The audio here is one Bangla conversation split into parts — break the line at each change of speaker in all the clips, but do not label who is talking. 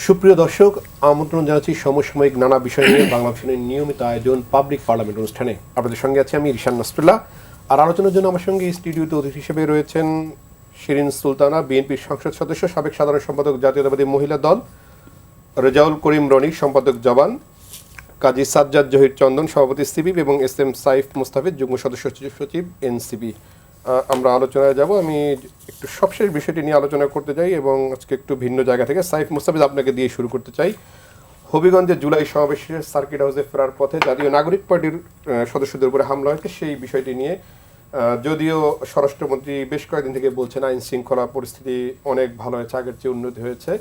সুপ্রিয় দর্শক, আমন্ত্রণ জানাচ্ছি সমসাময়িক নানা বিষয় নিয়ে বাংলা ভিশনের নিয়মিত আয়োজন পাবলিক পার্লামেন্ট অনুষ্ঠানে। আপনাদের সঙ্গে আছি আমি রিশান নাসরুল্লাহ। আর আলোচনার জন্য আমার সঙ্গে স্টুডিওতে অতিথি হিসেবে রয়েছেন শিরিন সুলতানা, বিএনপির সংসদ সদস্য, সাবেক সাধারণ সম্পাদক জাতীয়তাবাদী মহিলা দল, রেজাউল করিম রনি, সম্পাদক জবান, কাজী সাজ্জাদ জহির চন্দন, সভাপতি সিবি, এবং এস এম সাইফ মুস্তাফিজ, যুগ্ম সদস্য সচিব এনসিবি। আমরা আলোচনায় যাব। আমি একটু সবশেষ বিষয়টি নিয়ে আলোচনা করতে চাই এবং আজকে একটু ভিন্ন জায়গা থেকে। সাইফ মুস্তাফিজ, আপনাকে দিয়ে শুরু করতে চাই। হবিগঞ্জে জুলাই সমাবেশে সার্কিট হাউসে ফেরার পথে জাতীয় নাগরিক পার্টির সদস্যদের উপরে হামলা হয়েছে, সেই বিষয়টি নিয়ে যদিও স্বরাষ্ট্রমন্ত্রী বেশ কয়েকদিন থেকে বলছেন আইন শৃঙ্খলা পরিস্থিতি অনেক ভালো হয়েছে, আগের চেয়ে উন্নতি হয়েছে,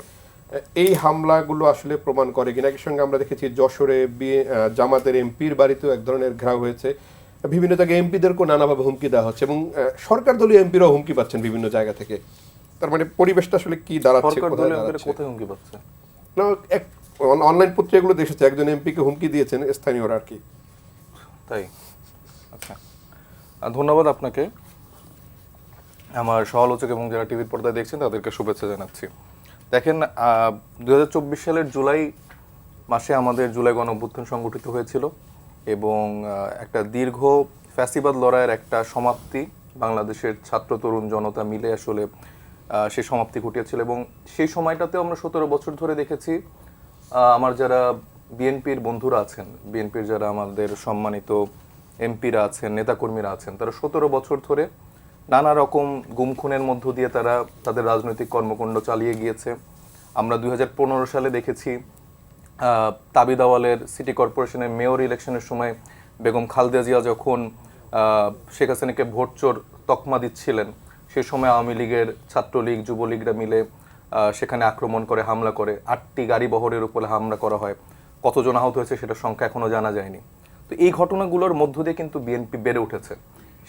এই হামলাগুলো আসলে প্রমাণ করে কিনা? একই সঙ্গে আমরা দেখেছি যশোরে জামাতের এমপির বাড়িতেও এক ধরনের ঘেরাও হয়েছে। বিভিন্ন জায়গায় এমপিদেরকেও নানাভাবে হুমকি দেওয়া হচ্ছে এবং সরকার দলীয় এমপিরাও হুমকি পাচ্ছেন বিভিন্ন জায়গা থেকে। তার মানে পরিবেশটা আসলে কি দাঁড়াচ্ছে? না, এক অনলাইন পত্রিকাগুলো দেখেছে একজন এমপিকে হুমকি দিয়েছেন স্থানীয়রা আর কি।
তাই? আচ্ছা, ধন্যবাদ আপনাকে। আমার সমালোচক এবং যারা টিভির পর্দায় দেখছেন তাদেরকে শুভেচ্ছা জানাচ্ছি। দেখেন, 2024 সালের জুলাই মাসে আমাদের জুলাই গণঅভ্যুত্থান সংগঠিত হয়েছিল এবং একটা দীর্ঘ ফ্যাসিবাদ লড়াইয়ের একটা সমাপ্তি বাংলাদেশের ছাত্র তরুণ জনতা মিলে আসলে সেই সমাপ্তি ঘটিয়েছিল। এবং সেই সময়টাতেও আমরা 17 বছর ধরে দেখেছি আমার যারা বিএনপির বন্ধুরা আছেন, বিএনপির যারা আমাদের সম্মানিত এমপিরা আছেন, নেতাকর্মীরা আছেন, তারা 17 বছর ধরে নানা রকম গুমখুনের মধ্য দিয়ে তারা তাদের রাজনৈতিক কর্মকাণ্ড চালিয়ে গিয়েছে। আমরা 2015 সালে দেখেছি তাবিদ আওয়ালের সিটি কর্পোরেশনের মেয়র ইলেকশনের সময় বেগম খালেদা জিয়া যখন শেখ হাসিনাকে ভোট চোর তকমা দিচ্ছিলেন, সেই সময় আওয়ামী লীগের, ছাত্রলীগ, যুবলীগরা মিলে সেখানে আক্রমণ করে, হামলা করে, 8টি গাড়ি বহরের উপরে হামলা করা হয়। কতজন আহত হয়েছে সেটার সংখ্যা এখনও জানা যায়নি। তো এই ঘটনাগুলোর মধ্য দিয়ে কিন্তু বিএনপি বেড়ে উঠেছে।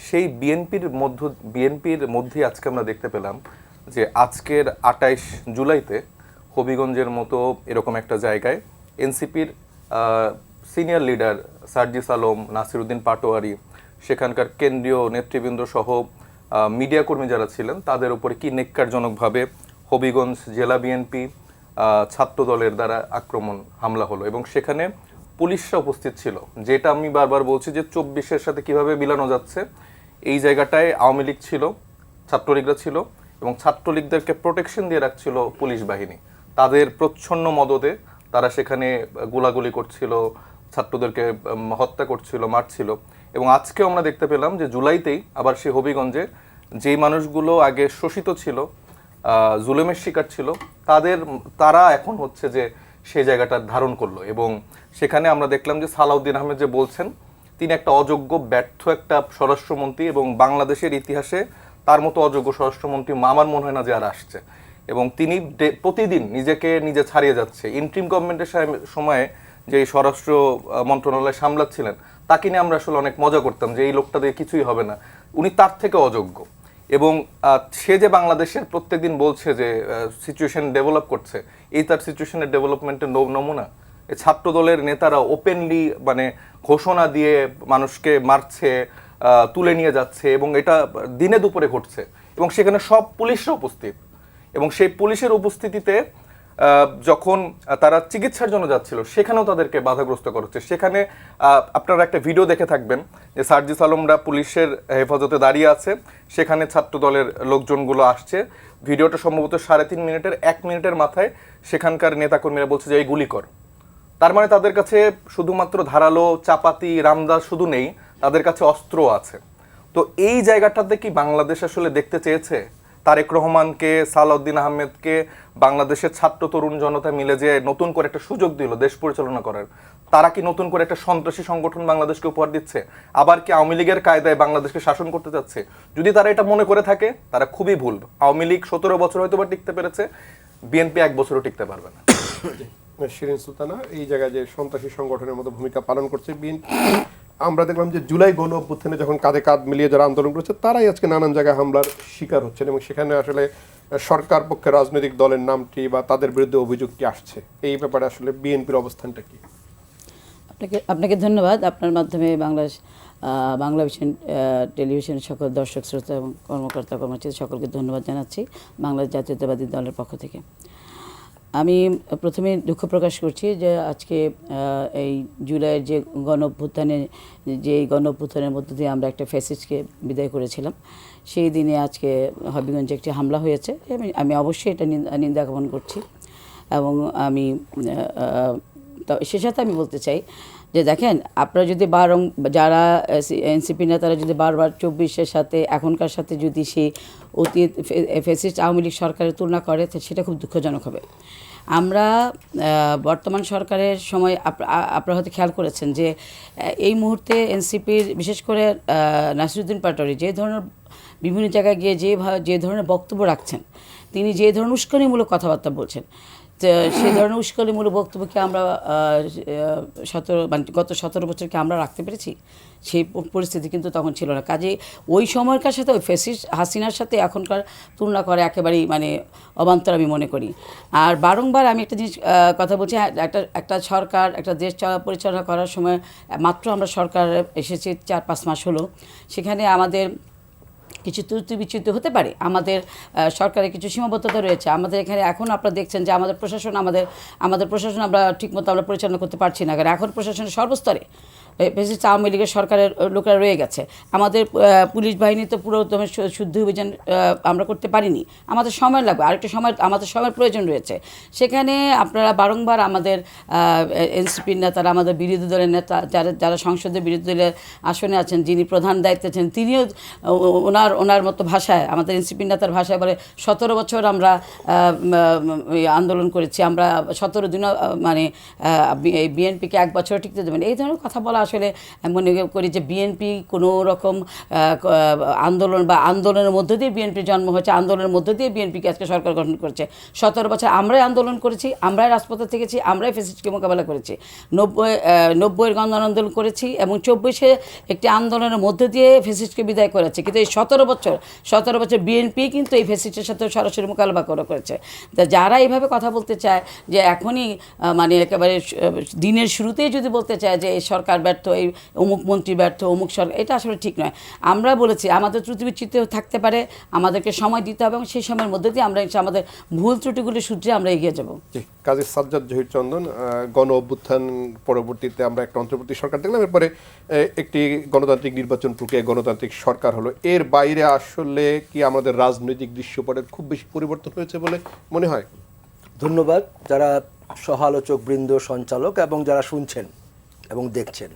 সেই বিএনপির মধ্যে আজকে আমরা দেখতে পেলাম যে আজকের 28 জুলাইতে হবিগঞ্জের মতো এরকম একটা জায়গায় এনসিপির সিনিয়র লিডার সার্জিস আলম, নাসিরউদ্দিন পাটোয়ারি, সেখানকার কেন্দ্রীয় নেতৃবৃন্দ সহ মিডিয়া কর্মী যারা ছিলেন তাদের উপরে কি নেক্কারজনকভাবে হবিগঞ্জ জেলা বিএনপি ছাত্র দলের দ্বারা হামলা হলো এবং সেখানে পুলিশরা উপস্থিত ছিল। যেটা আমি বারবার বলছি যে 24-এর সাথে কিভাবে মিলানো যাচ্ছে। এই জায়গাটায় আওয়ামী লীগ ছিল, ছাত্রলীগরা ছিল এবং ছাত্রলীগদেরকে প্রোটেকশন দিয়ে রাখছিল পুলিশ বাহিনী। তাদের প্রচ্ছন্ন মদদে তারা সেখানে গোলাগুলি করছিল, ছাত্রদেরকে হত্যা করছিল, মারছিল। এবং আজকেও আমরা দেখতে পেলাম যে জুলাইতেই আবার সেই হবিগঞ্জে যেই মানুষগুলো আগে শোষিত ছিল, জুলুমের শিকার ছিল, তারা এখন হচ্ছে যে সেই জায়গাটা ধারণ করলো। এবং সেখানে আমরা দেখলাম যে সালাউদ্দিন আহমেদ যে বলছেন তিনি একটা অযোগ্য, ব্যর্থ একটা স্বরাষ্ট্রমন্ত্রী এবং বাংলাদেশের ইতিহাসে তার মতো অযোগ্য স্বরাষ্ট্রমন্ত্রী আমার মনে হয় না যে আর আসছে। এবং তিনি প্রতিদিন নিজে ছাড়িয়ে যাচ্ছে। ইন্ট্রিম গভর্নমেন্টের সময়ে যে স্বরাষ্ট্র মন্ত্রণালয় সামলাচ্ছিলেন তাকে নিয়ে আমরা আসলে অনেক মজা করতাম যে এই লোকটা দিয়ে কিছুই হবে না, উনি তার থেকে অযোগ্য। এবং সে যে বাংলাদেশের প্রত্যেকদিন বলছে যে সিচুয়েশন ডেভেলপ করছে, এই তার সিচুয়েশনের ডেভেলপমেন্টের নমুনা। ছাত্র দলের নেতারা ওপেনলি মানে ঘোষণা দিয়ে মানুষকে মারছে, তুলে নিয়ে যাচ্ছে এবং এটা দিনে দুপুরে ঘটছে এবং সেখানে সব পুলিশরা উপস্থিত। এবং সেই পুলিশের উপস্থিতিতে যখন তারা চিকিৎসার জন্য যাচ্ছিল সেখানেও তাদেরকে বাধাগ্রস্ত করা হচ্ছে। সেখানে আপনারা একটা ভিডিও দেখে থাকবেন যে সার্জিস আলমরা পুলিশের হেফাজতে দাঁড়িয়ে আছে, সেখানে ছাত্র দলের লোকজনগুলো আসছে। ভিডিওটা সম্ভবত 3.5 মিনিটের, 1 মিনিটের মাথায় সেখানকার নেতাকর্মীরা বলছে যে এই গুলি কর। তার মানে তাদের কাছে শুধুমাত্র ধারালো চাপাতি রামদা শুধু নেই, তাদের কাছে অস্ত্র আছে। তো এই জায়গাটাতে কি বাংলাদেশ আসলে দেখতে চেয়েছে? তারেক রহমানকে, সালাউদ্দিন আহমেদকে বাংলাদেশের ছাত্র তরুণ জনতা মিলে যে নতুন করে একটা সুযোগ দিল দেশ পরিচালনা করার, তারা কি নতুন করে একটা সন্ত্রাসী সংগঠন বাংলাদেশকে উপহার দিচ্ছে? আবার কি আওয়ামী লীগের কায়দায় বাংলাদেশকে শাসন করতে যাচ্ছে? যদি তারা এটা মনে করে থাকে তারা খুবই ভুল। আওয়ামী লীগ 17 বছর হয়তো বা টিকতে পেরেছে, বিএনপি 1 বছরও টিকতে পারবে না।
শিরিন সুলতানা, এই জায়গায় যে সন্ত্রাসী সংগঠনের মতো ভূমিকা পালন করছে বিএনপি, আমরা দেখলাম যে জুলাই গণ অভ্যুত্থানে যখন কাঁধে কাঁধ মিলিয়ে যারা আন্দোলন করছে তারাই আজকে নানান জায়গায় হামলার শিকার হচ্ছেন এবং সেখানে আসলে সরকার পক্ষে রাজনৈতিক দলের নামটি বা তাদের বিরুদ্ধে অভিযোগটি আসছে। এই ব্যাপারে আসলে বিএনপির অবস্থানটা কি?
আপনাকে ধন্যবাদ। আপনার মাধ্যমে বাংলা ভিশন টেলিভিশনের সকল দর্শক শ্রোতা এবং কর্মকর্তা কর্মচারী সকলকে ধন্যবাদ জানাচ্ছি বাংলাদেশ জাতীয়তাবাদী দলের পক্ষ থেকে। আমি প্রথমে দুঃখ প্রকাশ করছি যে আজকে এই জুলাইয়ের যে গণ অভ্যুত্থানের মধ্য দিয়ে আমরা একটা ফ্যাসিস্টকে বিদায় করেছিলাম, সেই দিনে আজকে হবিগঞ্জে একটি হামলা হয়েছে। আমি অবশ্যই এটা নিন্দা জ্ঞাপন করছি। এবং আমি সে সাথে আমি বলতে চাই যে দেখেন, আপনারা যদি যারা এনসিপি নেতারা যদি বারবার 24-এর সাথে এখনকার সাথে যদি সেই অতীত ফ্যাসিস্ট আওয়ামী লীগ সরকারের তুলনা করে, সেটা খুব দুঃখজনক হবে। আমরা বর্তমান সরকারের সময় আপনারা হয়তো খেয়াল করেছেন যে এই মুহূর্তে এনসিপির বিশেষ করে নাসিরুদ্দিন পাটোয়ারি যে ধরনের বিভিন্ন জায়গায় গিয়ে যে ধরনের বক্তব্য রাখছেন, তিনি যে ধরনের উস্কানিমূলক কথাবার্তা বলছেন, সেই ধরনের উস্কানিমূলক বক্তব্যকে আমরা গত 17 বছরকে আমরা রাখতে পেরেছি? সেই পরিস্থিতি কিন্তু তখন ছিল না। কাজে ওই সময়কার সাথে ওই ফ্যাসিস্ট হাসিনার সাথে এখনকার তুলনা করা একেবারেই অবান্তর আমি মনে করি। আর বারংবার আমি একটা জিনিস কথা বলছি, একটা সরকার একটা দেশ পরিচালনা করার সময় মাত্র আমরা সরকার এসেছি 4-5 মাস হলো, সেখানে আমাদের কিছু ত্রুটি বিচ্যুতি হতে পারে, আমাদের সরকারের কিছু সীমাবদ্ধতা রয়েছে। আমাদের এখানে এখন আপনারা দেখছেন যে আমাদের প্রশাসন আমরা ঠিকমতো আমরা পরিচালনা করতে পারছি না, কারণ এখন প্রশাসনের সর্বস্তরে ফ্যাসিস্ট আওয়ামী লীগের সরকারের লোকেরা রয়ে গেছে। আমাদের পুলিশ বাহিনী তো পুরো শুদ্ধ অভিযান আমরা করতে পারিনি, আমাদের সময় লাগবে, আমাদের সময়ের প্রয়োজন রয়েছে। সেখানে আপনারা বারংবার আমাদের এনসিপির নেতারা, আমাদের বিরোধী দলের নেতা যারা সংসদের বিরোধী দলের আসনে আছেন, যিনি প্রধান দায়িত্বে আছেন, তিনিও ওনার মতো ভাষায়, আমাদের এনসিপির নেতার ভাষায় বলে 17 বছর আমরা আন্দোলন করেছি, আমরা 17 দিনও বিএনপিকে 1 বছর টিকতে দেবেন, এই ধরনের কথা বলা আসলে মনে করি যে বিএনপি কোনো রকম আন্দোলনের মধ্য দিয়ে বিএনপির জন্ম হয়েছে, আন্দোলনের মধ্য দিয়ে বিএনপিকে আজকে সরকার গঠন করেছে। 17 বছর আমরাই আন্দোলন করেছি, আমরাই রাজপথে থেকেছি, আমরাই ফ্যাসিস্টকে মোকাবেলা করেছি, 90-এর গণ আন্দোলন করেছি এবং 24-এ একটি আন্দোলনের মধ্য দিয়ে ফ্যাসিস্টকে বিদায় করেছে। কিন্তু এই 17 বছর বিএনপি কিন্তু এই ফ্যাসিস্টের সাথে সরাসরি মোকাবেলা করেছে। তা যারা এইভাবে কথা বলতে চায় যে এখনই একেবারে দিনের শুরুতেই যদি বলতে চায় যে এই সরকার ব্যর্থ, এই অমুক মন্ত্রী ব্যর্থ, অমুক সরকার, এটা আসলে ঠিক নয়। আমরা বলেছি আমাদের ত্রুটি বিচ্যুতি থাকতে পারে, আমাদেরকে সময় দিতে হবে এবং সেই সময়ের মধ্যে দিয়ে আমরা আমাদের ভুল ত্রুটিগুলি শুধরে আমরা এগিয়ে যাব।
কাজী সাজ্জাদ জহির চন্দন, গণ অভ্যুত্থান পরবর্তীতে আমরা একটা অন্তর্বর্তী সরকার দেখলাম, এরপরে একটি গণতান্ত্রিক নির্বাচন প্রক্রিয়া, গণতান্ত্রিক সরকার হলো। এর বাইরে আসলে কি আমাদের রাজনৈতিক দৃশ্যপটের খুব বেশি পরিবর্তন হয়েছে বলে মনে হয়?
ধন্যবাদ যারা সহ-আলোচক বৃন্দ, সঞ্চালক এবং যারা শুনছেন এবং দেখছেন।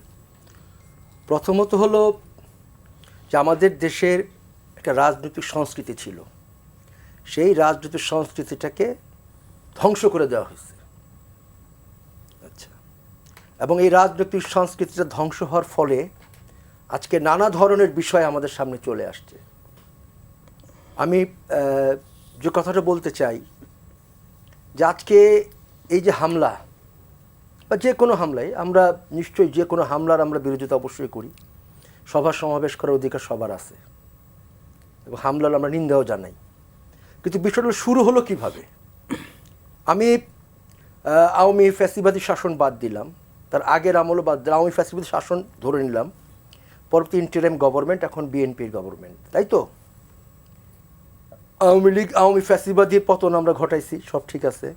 প্রথমত হলো যে আমাদের দেশের একটা রাজনৈতিক সংস্কৃতি ছিল, সেই রাজনৈতিক সংস্কৃতিটাকে ধ্বংস করে দেওয়া হয়েছে। আচ্ছা, এবং এই রাজনৈতিক সংস্কৃতিটা ধ্বংস হওয়ার ফলে আজকে নানা ধরনের বিষয় আমাদের সামনে চলে আসছে। আমি যে কথাটা বলতে চাই যে আজকে এই যে হামলা বা যে কোনো হামলায়, আমরা নিশ্চয়ই যে কোনো হামলার আমরা বিরোধিতা অবশ্যই করি, সভা সমাবেশ করার অধিকার সবার আছে এবং হামলার আমরা নিন্দাও জানাই। কিন্তু বিষয়টা শুরু হলো কিভাবে? আমি আওয়ামী ফ্যাসিবাদী শাসন বাদ দিলাম, তার আগের আমলও বাদ দিলাম, আওয়ামী ফ্যাসিবাদী শাসন ধরে নিলাম, পরবর্তী ইন্টারিম গভর্নমেন্ট, এখন বিএনপির গভর্নমেন্ট, তাই তো? আওয়ামী ফ্যাসিবাদী পতন আমরা ঘটাইছি, সব ঠিক আছে।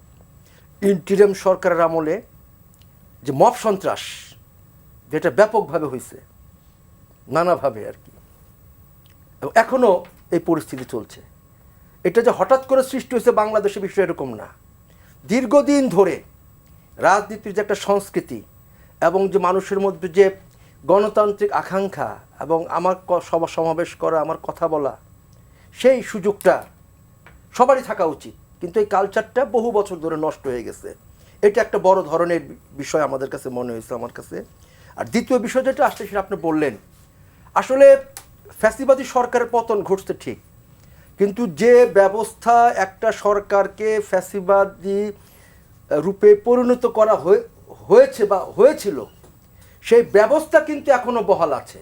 ইন্টারিম সরকারের আমলে যে মব সন্ত্রাস, যেটা ব্যাপকভাবে হয়েছে, নানাভাবে আর কি, এবং এখনও এই পরিস্থিতি চলছে। এটা যে হঠাৎ করে সৃষ্টি হয়েছে বাংলাদেশের বিষয় এরকম না, দীর্ঘদিন ধরে রাজনীতির যে একটা সংস্কৃতি এবং যে মানুষের মধ্যে যে গণতান্ত্রিক আকাঙ্ক্ষা এবং আমার সভা সমাবেশ করা, আমার কথা বলা, সেই সুযোগটা সবারই থাকা উচিত, কিন্তু এই কালচারটা বহু বছর ধরে নষ্ট হয়ে গেছে। এটা একটা বড় ধরনের বিষয় আমাদের কাছে মনে হয়েছে, আমার কাছে। আর দ্বিতীয় বিষয় যেটা আসলে সেটা আপনি বললেন, আসলে ফ্যাসিবাদী সরকারের পতন ঘটছে ঠিক, কিন্তু যে ব্যবস্থা একটা সরকারকে ফ্যাসিবাদী রূপে পরিণত করা হয়েছে বা হয়েছিল, সেই ব্যবস্থা কিন্তু এখনো বহাল আছে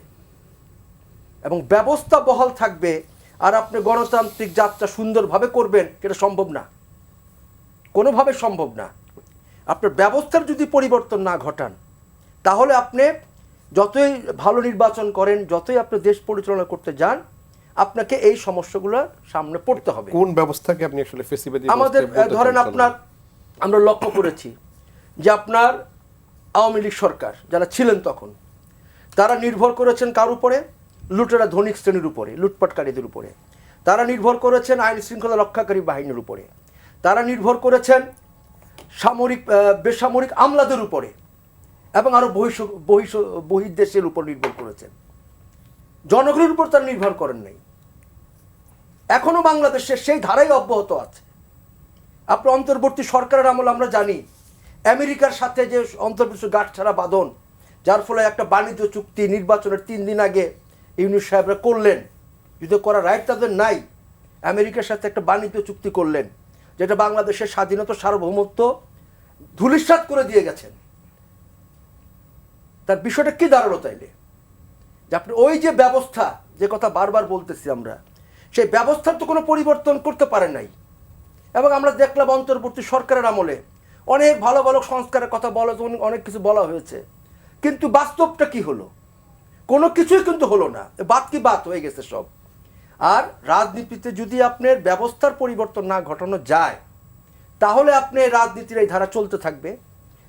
এবং ব্যবস্থা বহাল থাকবে। আর আপনি গণতান্ত্রিক যাত্রা সুন্দরভাবে করবেন, এটা সম্ভব না, কোনোভাবে সম্ভব না। আপনার ব্যবস্থার যদি পরিবর্তন না ঘটান, তাহলে আপনি যতই ভালো নির্বাচন করেন, যতই আপনি দেশ পরিচালনা করতে যান, আপনাকে এই সমস্যাগুলোর সামনে পড়তে হবে।
কোন ব্যবস্থাকে আপনি আসলে ফ্যাসিবাদী?
আমাদের ধরেন আপনার আমরা লক্ষ্য করেছি যে আপনার আওয়ামী লীগ সরকার যারা ছিলেন তখন তারা নির্ভর করেছেন কার উপরে? লুটেরা ধনিক শ্রেণীর উপরে, লুটপাটকারীদের উপরে। তারা নির্ভর করেছেন আইন শৃঙ্খলা রক্ষাকারী বাহিনীর উপরে। তারা নির্ভর করেছেন বেসামরিক আমলাদের উপরে এবং আরও বহির্দেশের উপর নির্ভর করেছেন। জনগণের উপর তারা নির্ভর করেন নাই। এখনো বাংলাদেশের সেই ধারাই অব্যাহত আছে। আপনার অন্তর্বর্তী সরকারের আমল আমরা জানি আমেরিকার সাথে যে অন্তর্বর্তী গাঁটছাড়া বাঁধন, যার ফলে একটা বাণিজ্য চুক্তি নির্বাচনের 3 দিন আগে ইউনূস সাহেবরা করলেন, যদি করার রাইট তাদের নাই, আমেরিকার সাথে একটা বাণিজ্য চুক্তি করলেন যেটা বাংলাদেশের স্বাধীনতা সার্বভৌমত্ব ধূলিসাৎ করে দিয়ে গেছেন। তার বিষয়টা কি দাঁড়ালো তাইলে? যে আপনি ওই যে ব্যবস্থা, যে কথা বারবার বলতেছি আমরা, সেই ব্যবস্থার তো কোনো পরিবর্তন করতে পারেন নাই। এবং আমরা দেখলাম অন্তর্বর্তী সরকারের আমলে অনেক ভালো ভালো সংস্কারের কথা বলা, অনেক কিছু বলা হয়েছে, কিন্তু বাস্তবটা কি হলো? কোনো কিছুই কিন্তু হলো না। বাত কি বাত হয়ে গেছে সব। আর রাজনীতিতে যদি আপনার ব্যবস্থার পরিবর্তন না ঘটানো যায়, তাহলে আপনি রাজনীতির এই ধারা চলতে থাকবে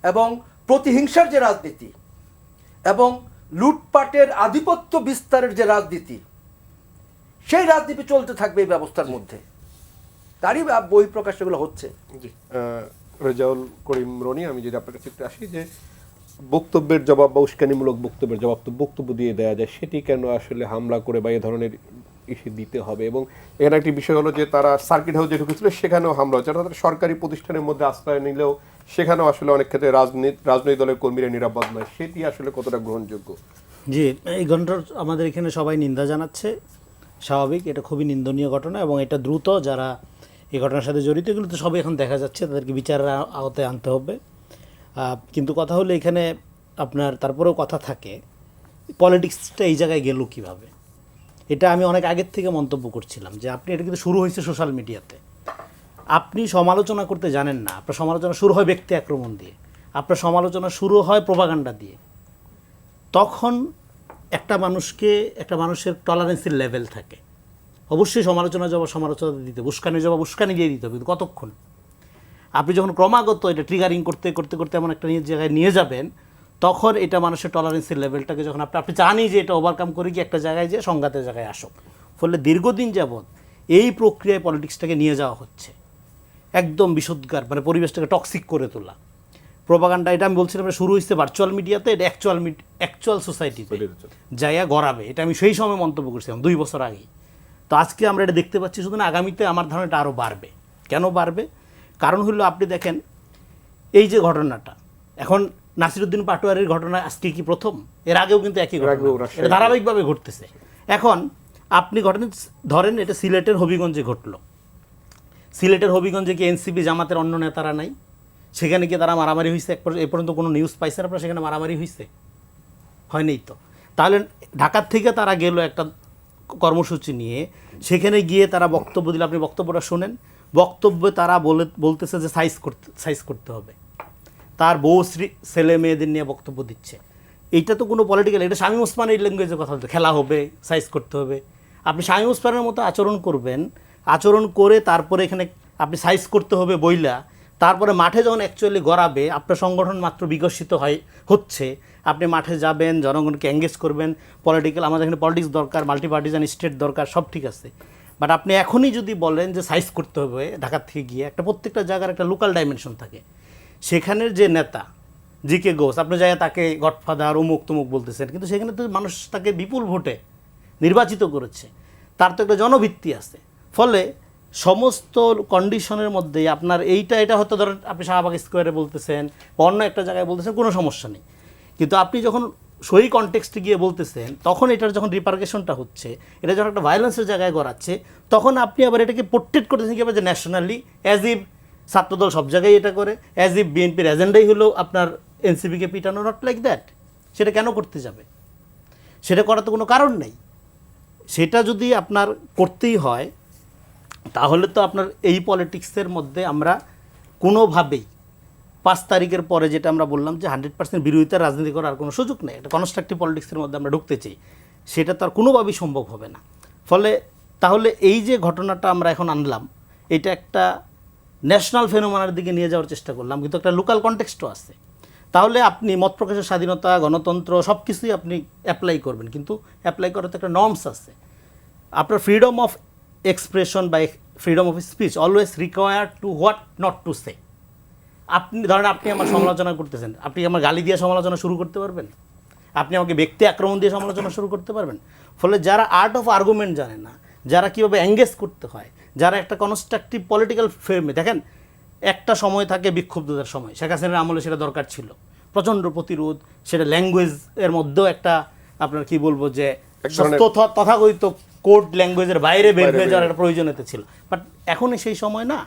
এবং প্রতিহিংসার যে রাজনীতি এবং লুটপাটের আধিপত্য বিস্তারের যে রাজনীতি, সেই রাজনীতি চলতে থাকবে এই ব্যবস্থার মধ্যে। তারই বহিঃপ্রকাশ এগুলো হচ্ছে।
জি, রেজাউল করিম রনি, আমি যদি আপনার কাছে একটু আসি, যে বক্তব্যের জবাব বা উস্কানিমূলক বক্তব্যের জবাব তো বক্তব্য দিয়ে দেওয়া যায়, সেটি কেন আসলে হামলা করে বা এ ধরনের ইস্যু দিতে হবে? এবং এখানে একটি বিষয় হলো যে তারা সার্কিট হাউসে ঢুকেছিল, সেখানেও হামলা হচ্ছে, অর্থাৎ সরকারি প্রতিষ্ঠানের মধ্যে আশ্রয় নিলেও সেখানেও আসলে অনেক ক্ষেত্রে রাজনৈতিক দলের কর্মীরা নিরাপদ নয়, সেটি আসলে কতটা গ্রহণযোগ্য?
জি, এই ঘটনার আমাদের এখানে সবাই নিন্দা জানাচ্ছে, স্বাভাবিক, এটা খুবই নিন্দনীয় ঘটনা এবং এটা দ্রুত যারা এই ঘটনার সাথে জড়িত এগুলো তো সবাই এখন দেখা যাচ্ছে, তাদেরকে বিচারের আওতায় আনতে হবে। কিন্তু কথা হলো এখানে আপনার তারপরেও কথা থাকে, পলিটিক্সটা এই জায়গায় গেল কীভাবে? এটা আমি অনেক আগের থেকে মন্তব্য করছিলাম যে আপনি, এটা কিন্তু শুরু হয়েছে সোশ্যাল মিডিয়াতে। আপনি সমালোচনা করতে জানেন না, আপনার সমালোচনা শুরু হয় ব্যক্তি আক্রমণ দিয়ে, আপনার সমালোচনা শুরু হয় প্রোপাগান্ডা দিয়ে। তখন একটা মানুষের টলারেন্সের লেভেল থাকে। অবশ্যই সমালোচনা জবাব সমালোচনা দিতে, উস্কানি জবাব উস্কানি দিয়ে দিতে হবে, কিন্তু কতক্ষণ? আপনি যখন ক্রমাগত এটা ট্রিগারিং করতে করতে করতে এমন একটা জায়গায় নিয়ে যাবেন, তখন এটা মানুষের টলারেন্সের লেভেলটাকে যখন আপনি জানি যে এটা ওভারকাম করে গিয়ে একটা জায়গায় যে সংঘাতের জায়গায় আসুক, ফলে দীর্ঘদিন যাবৎ এই প্রক্রিয়ায় পলিটিক্সটাকে নিয়ে যাওয়া হচ্ছে একদম বিশুদ্ধার, মানে পরিবেশটাকে টক্সিক করে তোলা। প্রোপাগান্ডা, এটা আমি বলছিলাম শুরু হয়েছে ভার্চুয়াল মিডিয়াতে, এটা অ্যাকচুয়াল সোসাইটিতে যাইয়া গড়াবে। এটা আমি সেই সময় মন্তব্য করছিলাম 2 বছর আগেই। তো আজকে আমরা এটা দেখতে পাচ্ছি, শুধু না আগামীতে আমার ধারণা এটা আরও বাড়বে। কেন বাড়বে? কারণ হলো আপনি দেখেন এই যে ঘটনাটা, এখন নাসিরউদ্দিন পাটোয়ারির ঘটনা আজকে কি প্রথম? এর আগেও কিন্তু একই ঘটনা, এটা ধারাবাহিকভাবে ঘটতেছে। এখন আপনি ঘটনা ধরেন, এটা সিলেটের হবিগঞ্জে ঘটলো। সিলেটের হবিগঞ্জে কি এনসিপি জামাতের অন্য নেতারা নাই? সেখানে কি তারা মারামারি হয়েছে? এ পর্যন্ত কোনো নিউজ পাইছেন আপনারা সেখানে মারামারি হয়েছে? হয়নি তো। তাহলে ঢাকার থেকে তারা গেল একটা কর্মসূচি নিয়ে, সেখানে গিয়ে তারা বক্তব্য দিল, আপনি বক্তব্যটা শোনেন। বক্তব্যে তারা বলতেছে যে সাইজ করতে হবে, তার বউ ছেলে মেয়েদের নিয়ে বক্তব্য দিচ্ছে। এইটা তো কোনো পলিটিক্যাল, এটা শামীম ওসমানের ল্যাঙ্গুয়েজে কথা বলতে, খেলা হবে, সাইজ করতে হবে। আপনি শামীম ওসমানের মতো আচরণ করবেন, আচরণ করে তারপরে এখানে আপনি সাইজ করতে হবে বইলা, তারপরে মাঠে যখন অ্যাকচুয়ালি গড়াবে, আপনার সংগঠন মাত্র বিকশিত হচ্ছে, আপনি মাঠে যাবেন, জনগণকে এঙ্গেজ করবেন, পলিটিক্যাল, আমাদের এখানে পলিটিক্স দরকার, মাল্টি পার্টিজান স্টেট দরকার, সব ঠিক আছে। বাট আপনি এখনই যদি বলেন যে সাইজ করতে হবে ঢাকা থেকে গিয়ে, একটা প্রত্যেকটা জায়গার একটা লোকাল ডাইমেনশন থাকে। সেখানের যে নেতা জিকে ঘোষ, আপনি যাই তাকে গডফাদার অমুক তমুক বলতেছেন, কিন্তু সেখানে তো মানুষ তাকে বিপুল ভোটে নির্বাচিত করেছে, তার তো একটা জনভিত্তি আছে। ফলে সমস্ত কন্ডিশনের মধ্যে আপনার এটা হয়তো ধরেন আপনি শাহবাগ স্কোয়ারে বলতেছেন বা অন্য একটা জায়গায় বলতেছেন, কোনো সমস্যা নেই। কিন্তু আপনি যখন সহি কনটেক্সটে গিয়ে বলতেছেন, তখন এটার যখন রিপারকেশনটা হচ্ছে, এটা যখন একটা ভায়োলেন্সের জায়গায় গড়াচ্ছে, তখন আপনি আবার এটাকে পোর্ট্রেট করতেছেন কীভাবে যে ন্যাশনালি, অ্যাজ ইফ ছাত্রদল সব জায়গায় এটা করে, অ্যাজ ইফ বিএনপির এজেন্ডাই হলো আপনার এনসিপিকে পিটানো। Not like that. সেটা কেন করতে যাবে? সেটা করার তো কোনো কারণ নেই। সেটা যদি আপনার করতেই হয়, তাহলে তো আপনার এই পলিটিক্সের মধ্যে আমরা কোনোভাবেই 5 তারিখের পরে যেটা আমরা বললাম যে 100% বিরোধিতার রাজনীতি করার কোনো সুযোগ নেই, এটা কনস্ট্রাকটিভ পলিটিক্সের মধ্যে আমরা ঢুকতে চাই, সেটা তো আর কোনোভাবেই সম্ভব হবে না। ফলে তাহলে এই যে ঘটনাটা আমরা এখন আনলাম, এটা একটা ন্যাশনাল ফেনোমেনার দিকে নিয়ে যাওয়ার চেষ্টা করলাম, কিন্তু একটা লোকাল কনটেক্সটও আছে। তাহলে আপনি মত প্রকাশের স্বাধীনতা, গণতন্ত্র সব কিছুই আপনি অ্যাপ্লাই করবেন, কিন্তু অ্যাপ্লাই করার তো একটা নর্মস আছে। আপনার ফ্রিডম অফ এক্সপ্রেশন বা freedom of speech always require to what not to say. আপনি ধরেন আপনি আমার সমালোচনা করতেছেন, আপনি আমার গালি দিয়ে সমালোচনা শুরু করতে পারবেন? আপনি আমাকে ব্যক্তি আক্রমণ দিয়ে সমালোচনা শুরু করতে পারবেন? ফলে যারা আর্ট অফ আর্গুমেন্ট জানে না, যারা কীভাবে এঙ্গেজ করতে হয়, যারা একটা কনস্ট্রাকটিভ পলিটিক্যাল ফ্রেমে, দেখেন একটা সময় থাকে বিক্ষুব্ধতার সময়, শেখ হাসিনার আমলে সেটা দরকার ছিল, প্রচণ্ড প্রতিরোধ, সেটা ল্যাঙ্গুয়েজ এর মধ্যেও একটা আপনার কি বলবো যে তথাকথিত কোড ল্যাঙ্গুয়েজের বাইরে বের হয়ে যাওয়ার একটা প্রয়োজনীয়তা ছিল। বাট এখনই সেই সময় না।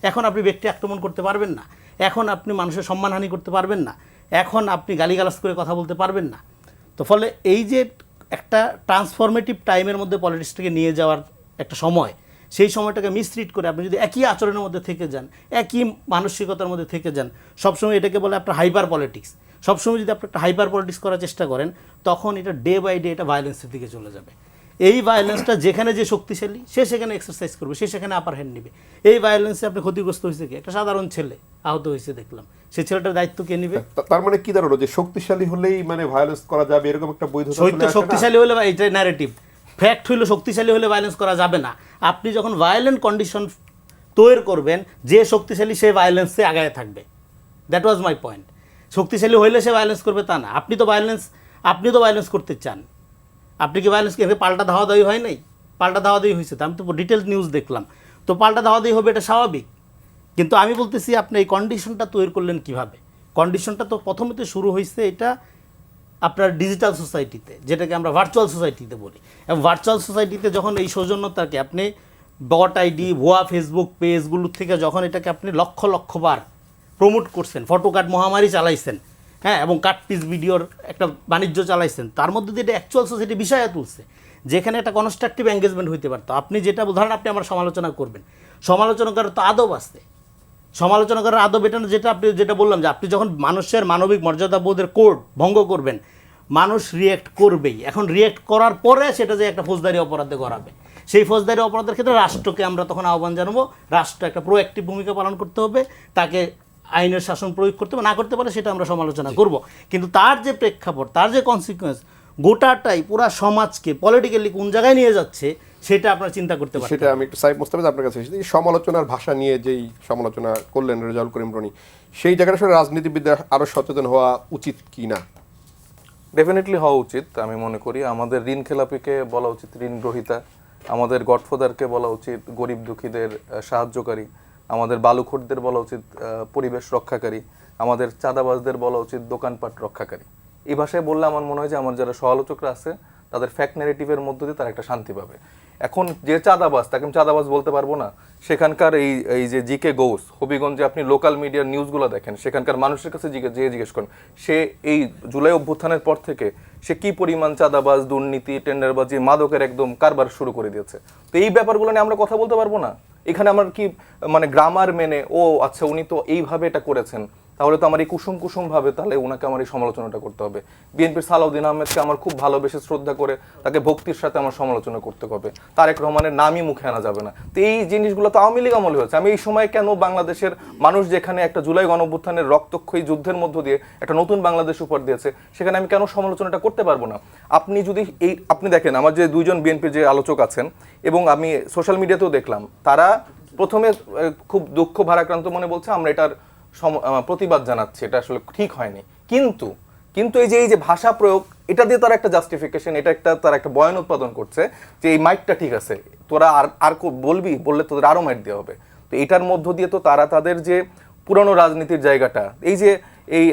এখন আপনি ব্যক্তি আক্রমণ করতে পারবেন না, এখন আপনি মানুষের সম্মানহানি করতে পারবেন না, এখন আপনি গালিগালাজ করে কথা বলতে পারবেন না। তো ফলে এই যে একটা ট্রান্সফরমেটিভ টাইমের মধ্যে পলিটিক্সটাকে নিয়ে যাওয়ার একটা সময়, সেই সময়টাকে মিসট্রিট করে আপনি যদি একই আচরণের মধ্যে থেকে যান, একই মানসিকতার মধ্যে থেকে যান, সবসময় এটাকে বলে আপনার হাইপার পলিটিক্স, সবসময় যদি আপনি একটা হাইপার পলিটিক্স করার চেষ্টা করেন, তখন এটা ডে বাই ডে এটা ভায়োলেন্সের দিকে চলে যাবে। এই ভায়োলেন্সটা যেখানে যে শক্তিশালী সে সেখানে এক্সারসাইজ করবে, সে সেখানে আপার হ্যান্ড নেবে। এই ভায়োলেন্সে আপনি ক্ষতিগ্রস্ত হয়েছে কি? একটা সাধারণ ছেলে আহত হয়েছে দেখলাম, সে ছেলেটার দায়িত্ব কে নেবে?
তার মানে কি দাঁড়ালো যে শক্তিশালী হলেই মানে ভায়োলেন্স করা যাবে এরকম একটা বৈধতা চলে আসে না?
শক্তিশালী হলে বা এটা ন্যারেটিভ, ফ্যাক্ট হইলো শক্তিশালী হলে ভায়োলেন্স করা যাবে না। আপনি যখন ভায়োলেন্ট কন্ডিশন তৈরি করবেন, যে শক্তিশালী সে ভায়োলেন্সে আগায় থাকবে। That was my point. শক্তিশালী হইলে সে ভায়োলেন্স করবে তা না। আপনি তো ভায়োলেন্স করতে চান। আপনি কি ভায়োলেন্স পাল্টা ধাওয়া দাওয়ি হয় নাই? পাল্টা ধাওয়া দাওয়ি হয়েছে, তো আমি তো ডিটেলস নিউজ দেখলাম। তো পাল্টা ধাওয়া দাওয়ি হবে, এটা স্বাভাবিক। কিন্তু আমি বলতেছি আপনি এই কন্ডিশনটা তৈরি করলেন কিভাবে? কন্ডিশনটা তো প্রথমে তো শুরু হয়েছে এটা আপনার ডিজিটাল সোসাইটিতে, যেটাকে আমরা ভার্চুয়াল সোসাইটিতে বলি। এবং ভার্চুয়াল সোসাইটিতে যখন এই সৌজন্যতাকে আপনি বট আইডি, ভুয়া ফেসবুক পেজগুলোর থেকে যখন এটাকে আপনি লক্ষ লক্ষবার প্রমোট করছেন, ফটোকার্ড মহামারী চালাইছেন, হ্যাঁ, এবং কাটপিস ভিডিওর একটা বাণিজ্য চালাইছেন, তার মধ্যে দিয়ে এটা অ্যাকচুয়াল সোসাইটি বিষয়ে তুলছে, যেখানে একটা কনস্ট্রাকটিভ এঙ্গেজমেন্ট হইতে পারতো। আপনি যেটা ধরেন আপনি আমার সমালোচনা করবেন, সমালোচনা করার তো আদব আছে। সমালোচনা করার আদব এটা যেটা আপনি যেটা বললাম, যে আপনি যখন মানুষের মানবিক মর্যাদাবোধের কোড ভঙ্গ করবেন, মানুষ রিয়েক্ট করবেই। এখন রিয়েক্ট করার পরে সেটা যে একটা ফৌজদারি অপরাধে গড়াবে, সেই ফৌজদারি অপরাধের ক্ষেত্রে রাষ্ট্রকে আমরা তখন আহ্বান জানাবো, রাষ্ট্র একটা প্রোঅ্যাক্টিভ ভূমিকা পালন করতে হবে, তাকে আইনের শাসন প্রয়োগ করতে হবে, না করতে পারে সেটা আমরা সমালোচনা করব। কিন্তু তার যে প্রেক্ষাপট, তার যে কনসিকুয়েন্স, গোটাটাই পুরা সমাজকে পলিটিক্যালি কোন জায়গায় নিয়ে যাচ্ছে সেটা আপনারা চিন্তা করতে পারেন।
সেটা আমি একটু সাইফ মোস্তাফিজ আপনার কাছে এসেছি। সমালোচনার ভাষা নিয়ে যেই সমালোচনা করলেন রেজাউল করিম রনি, সেই জায়গাটা আসলে রাজনীতিবিদদের আরও সচেতন হওয়া উচিত কি না?
ডেফিনেটলি হওয়া উচিত। আমি মনে করি আমাদের ঋণ খেলাপিকে বলা উচিত ঋণ গ্রহীতা, আমাদের গডফাদারকে বলা উচিত গরিব দুঃখীদের সাহায্যকারী, আমাদের বালুখোরদের বলা উচিত পরিবেশ রক্ষাকারী, আমাদের চাঁদাবাজদের বলা উচিত দোকানপাট রক্ষাকারী। এই ভাষায় বললে আমার মনে হয় যে আমার যারা সমালোচকরা আছে তাদের ফ্যাক্ট ন্যারেটিভের মধ্য দিয়ে তারা একটা শান্তি পাবে। এখন যে চাঁদাবাজ, তাকে আমি চাঁদাবাজ বলতে পারবো না। সেখানকার এই যে জিকে গৌস, হবিগঞ্জে আপনি লোকাল মিডিয়ার নিউজগুলো দেখেন, সেখানকার মানুষের কাছে জিজ্ঞেস করেন, সে এই জুলাই অভ্যুত্থানের পর থেকে সে কি পরিমাণ চাঁদাবাজ, দুর্নীতি, টেন্ডারবাজি, মাদকের একদম কারবার শুরু করে দিয়েছে। তো এই ব্যাপারগুলো নিয়ে আমরা কথা বলতে পারবো না? এখানে আমার কি মানে গ্রামার মেনে, ও আচ্ছা উনি তো এইভাবে এটা করেছেন, তাহলে তো আমার এই কুসুম ভাবে তাহলে ওনাকে আমার এই সমালোচনাটা করতে হবে। বিএনপির সালাউদ্দিন আহমেদকে আমার খুব ভালোবেসে শ্রদ্ধা করে তাকে ভক্তির সাথে আমার সমালোচনা করতে হবে, তারেক রহমানের নামই মুখে আনা যাবে না। তো এই জিনিসগুলো তো আওয়ামী লীগ আমলে হয়েছে। আমি এই সময় কেন বাংলাদেশের মানুষ যেখানে একটা জুলাই গণঅভ্যুত্থানের রক্তক্ষয়ী যুদ্ধের মধ্য দিয়ে একটা নতুন বাংলাদেশ উপহার দিয়েছে, সেখানে আমি কেন সমালোচনাটা করতে পারবো না? আপনি যদি আপনি দেখেন আমার যে দুইজন বিএনপির যে আলোচক আছেন, এবং আমি সোশ্যাল মিডিয়াতেও দেখলাম, তারা প্রথমে খুব দুঃখ ভারাক্রান্ত মনে বলছে আমরা এটার প্রতিবাদ জানাচ্ছি, এটা আসলে ঠিক হয়নি। কিন্তু এই যে ভাষা প্রয়োগ, এটা দিয়ে তারা একটা জাস্টিফিকেশন, এটা একটা তারা একটা বয়ান উৎপাদন করছে যে এই মাইকটা ঠিক আছে, তোরা আর বললে তোদের আরো মাইক দেওয়া হবে। তো এটার মধ্য দিয়ে তো তারা তাদের যে পুরনো রাজনীতির জায়গাটা, এই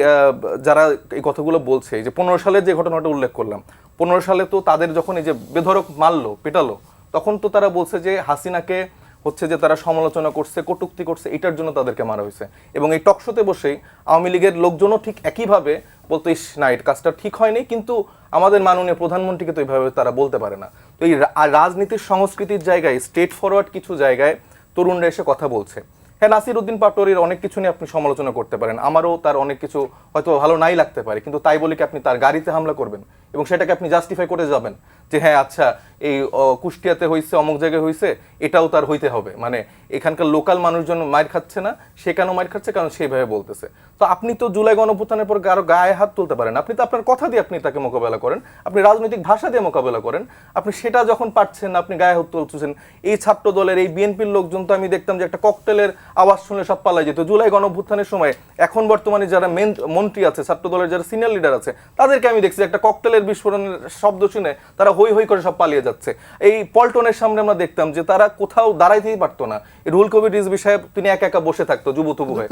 যারা এই কথাগুলো বলছে, এই যে 15 সালের যে ঘটনাটা উল্লেখ করলাম, 15 সালে তো তাদের যখন এই যে বেধড়ক মারলো, পেটালো, তখন তো তারা বলছে যে হাসিনাকে হচ্ছে যে তারা সমালোচনা করছে, কটূক্তি করছে, এটার জন্য তাদেরকে মারা হয়েছে। এবং এই টকশোতে বসেই আওয়ামী লীগের লোকজনও ঠিক একইভাবে বলতো, ইস না, এই কাজটা ঠিক হয়নি, কিন্তু আমাদের মাননীয় প্রধানমন্ত্রীকে তো এইভাবে তারা বলতে পারে না। তো এই রাজনীতির সংস্কৃতির জায়গায়, স্ট্রেট ফরওয়ার্ড কিছু জায়গায় তরুণরা এসে কথা বলছে। হ্যাঁ, নাসির উদ্দিন পাটোয়ারির অনেক কিছু নিয়ে আপনি সমালোচনা করতে পারেন, আমারও তার অনেক কিছু হয়তো ভালো নাই লাগতে পারে, কিন্তু তাই বলে কি আপনি তার গাড়িতে হামলা করবেন? এবং সেটাকে আপনি জাস্টিফাই করে যাবেন যে হ্যাঁ আচ্ছা এই কুষ্টিয়াতে হয়েছে, অমুক জায়গায় হয়েছে, এটাও তার হইতে হবে, মানে এখানকার লোকাল মানুষজন মাইর খাচ্ছে না, সে কেন মাইর খাচ্ছে, কারণ সেইভাবে বলতেছে। তো আপনি তো জুলাই গণঅভ্যুত্থানের পর কারো গায়ে হাত তুলতে পারেন, আপনি তো আপনার কথা দিয়ে আপনি তাকে মোকাবেলা করেন, আপনি রাজনৈতিক ভাষা দিয়ে মোকাবেলা করেন, আপনি সেটা যখন পারছেন আপনি গায়ে হাত তুলছেন। এই ছাত্র দলের এই বিএনপির লোকজন তো আমি দেখতাম যে একটা ককটেলের আওয়াজ শুনলে সব পালাই যেত জুলাই গণঅভ্যুত্থানের সময়। এখন বর্তমানে যারা মেন মন্ত্রী আছে, ছাত্র দলের যারা সিনিয়র লিডার আছে, তাদেরকে আমি দেখছি একটা ককটেলের বিস্ফোরণের শব্দ শুনে তারা হই হই করে সব পালিয়ে যাচ্ছে। এই পল্টনের সামনে আমরা দেখতাম যে তারা কোথাও দাঁড়াইতেই পারতো না, রুহুল কবির রিজভী সাহেব তিনি একা একা বসে থাকতো যুবতবু হয়ে।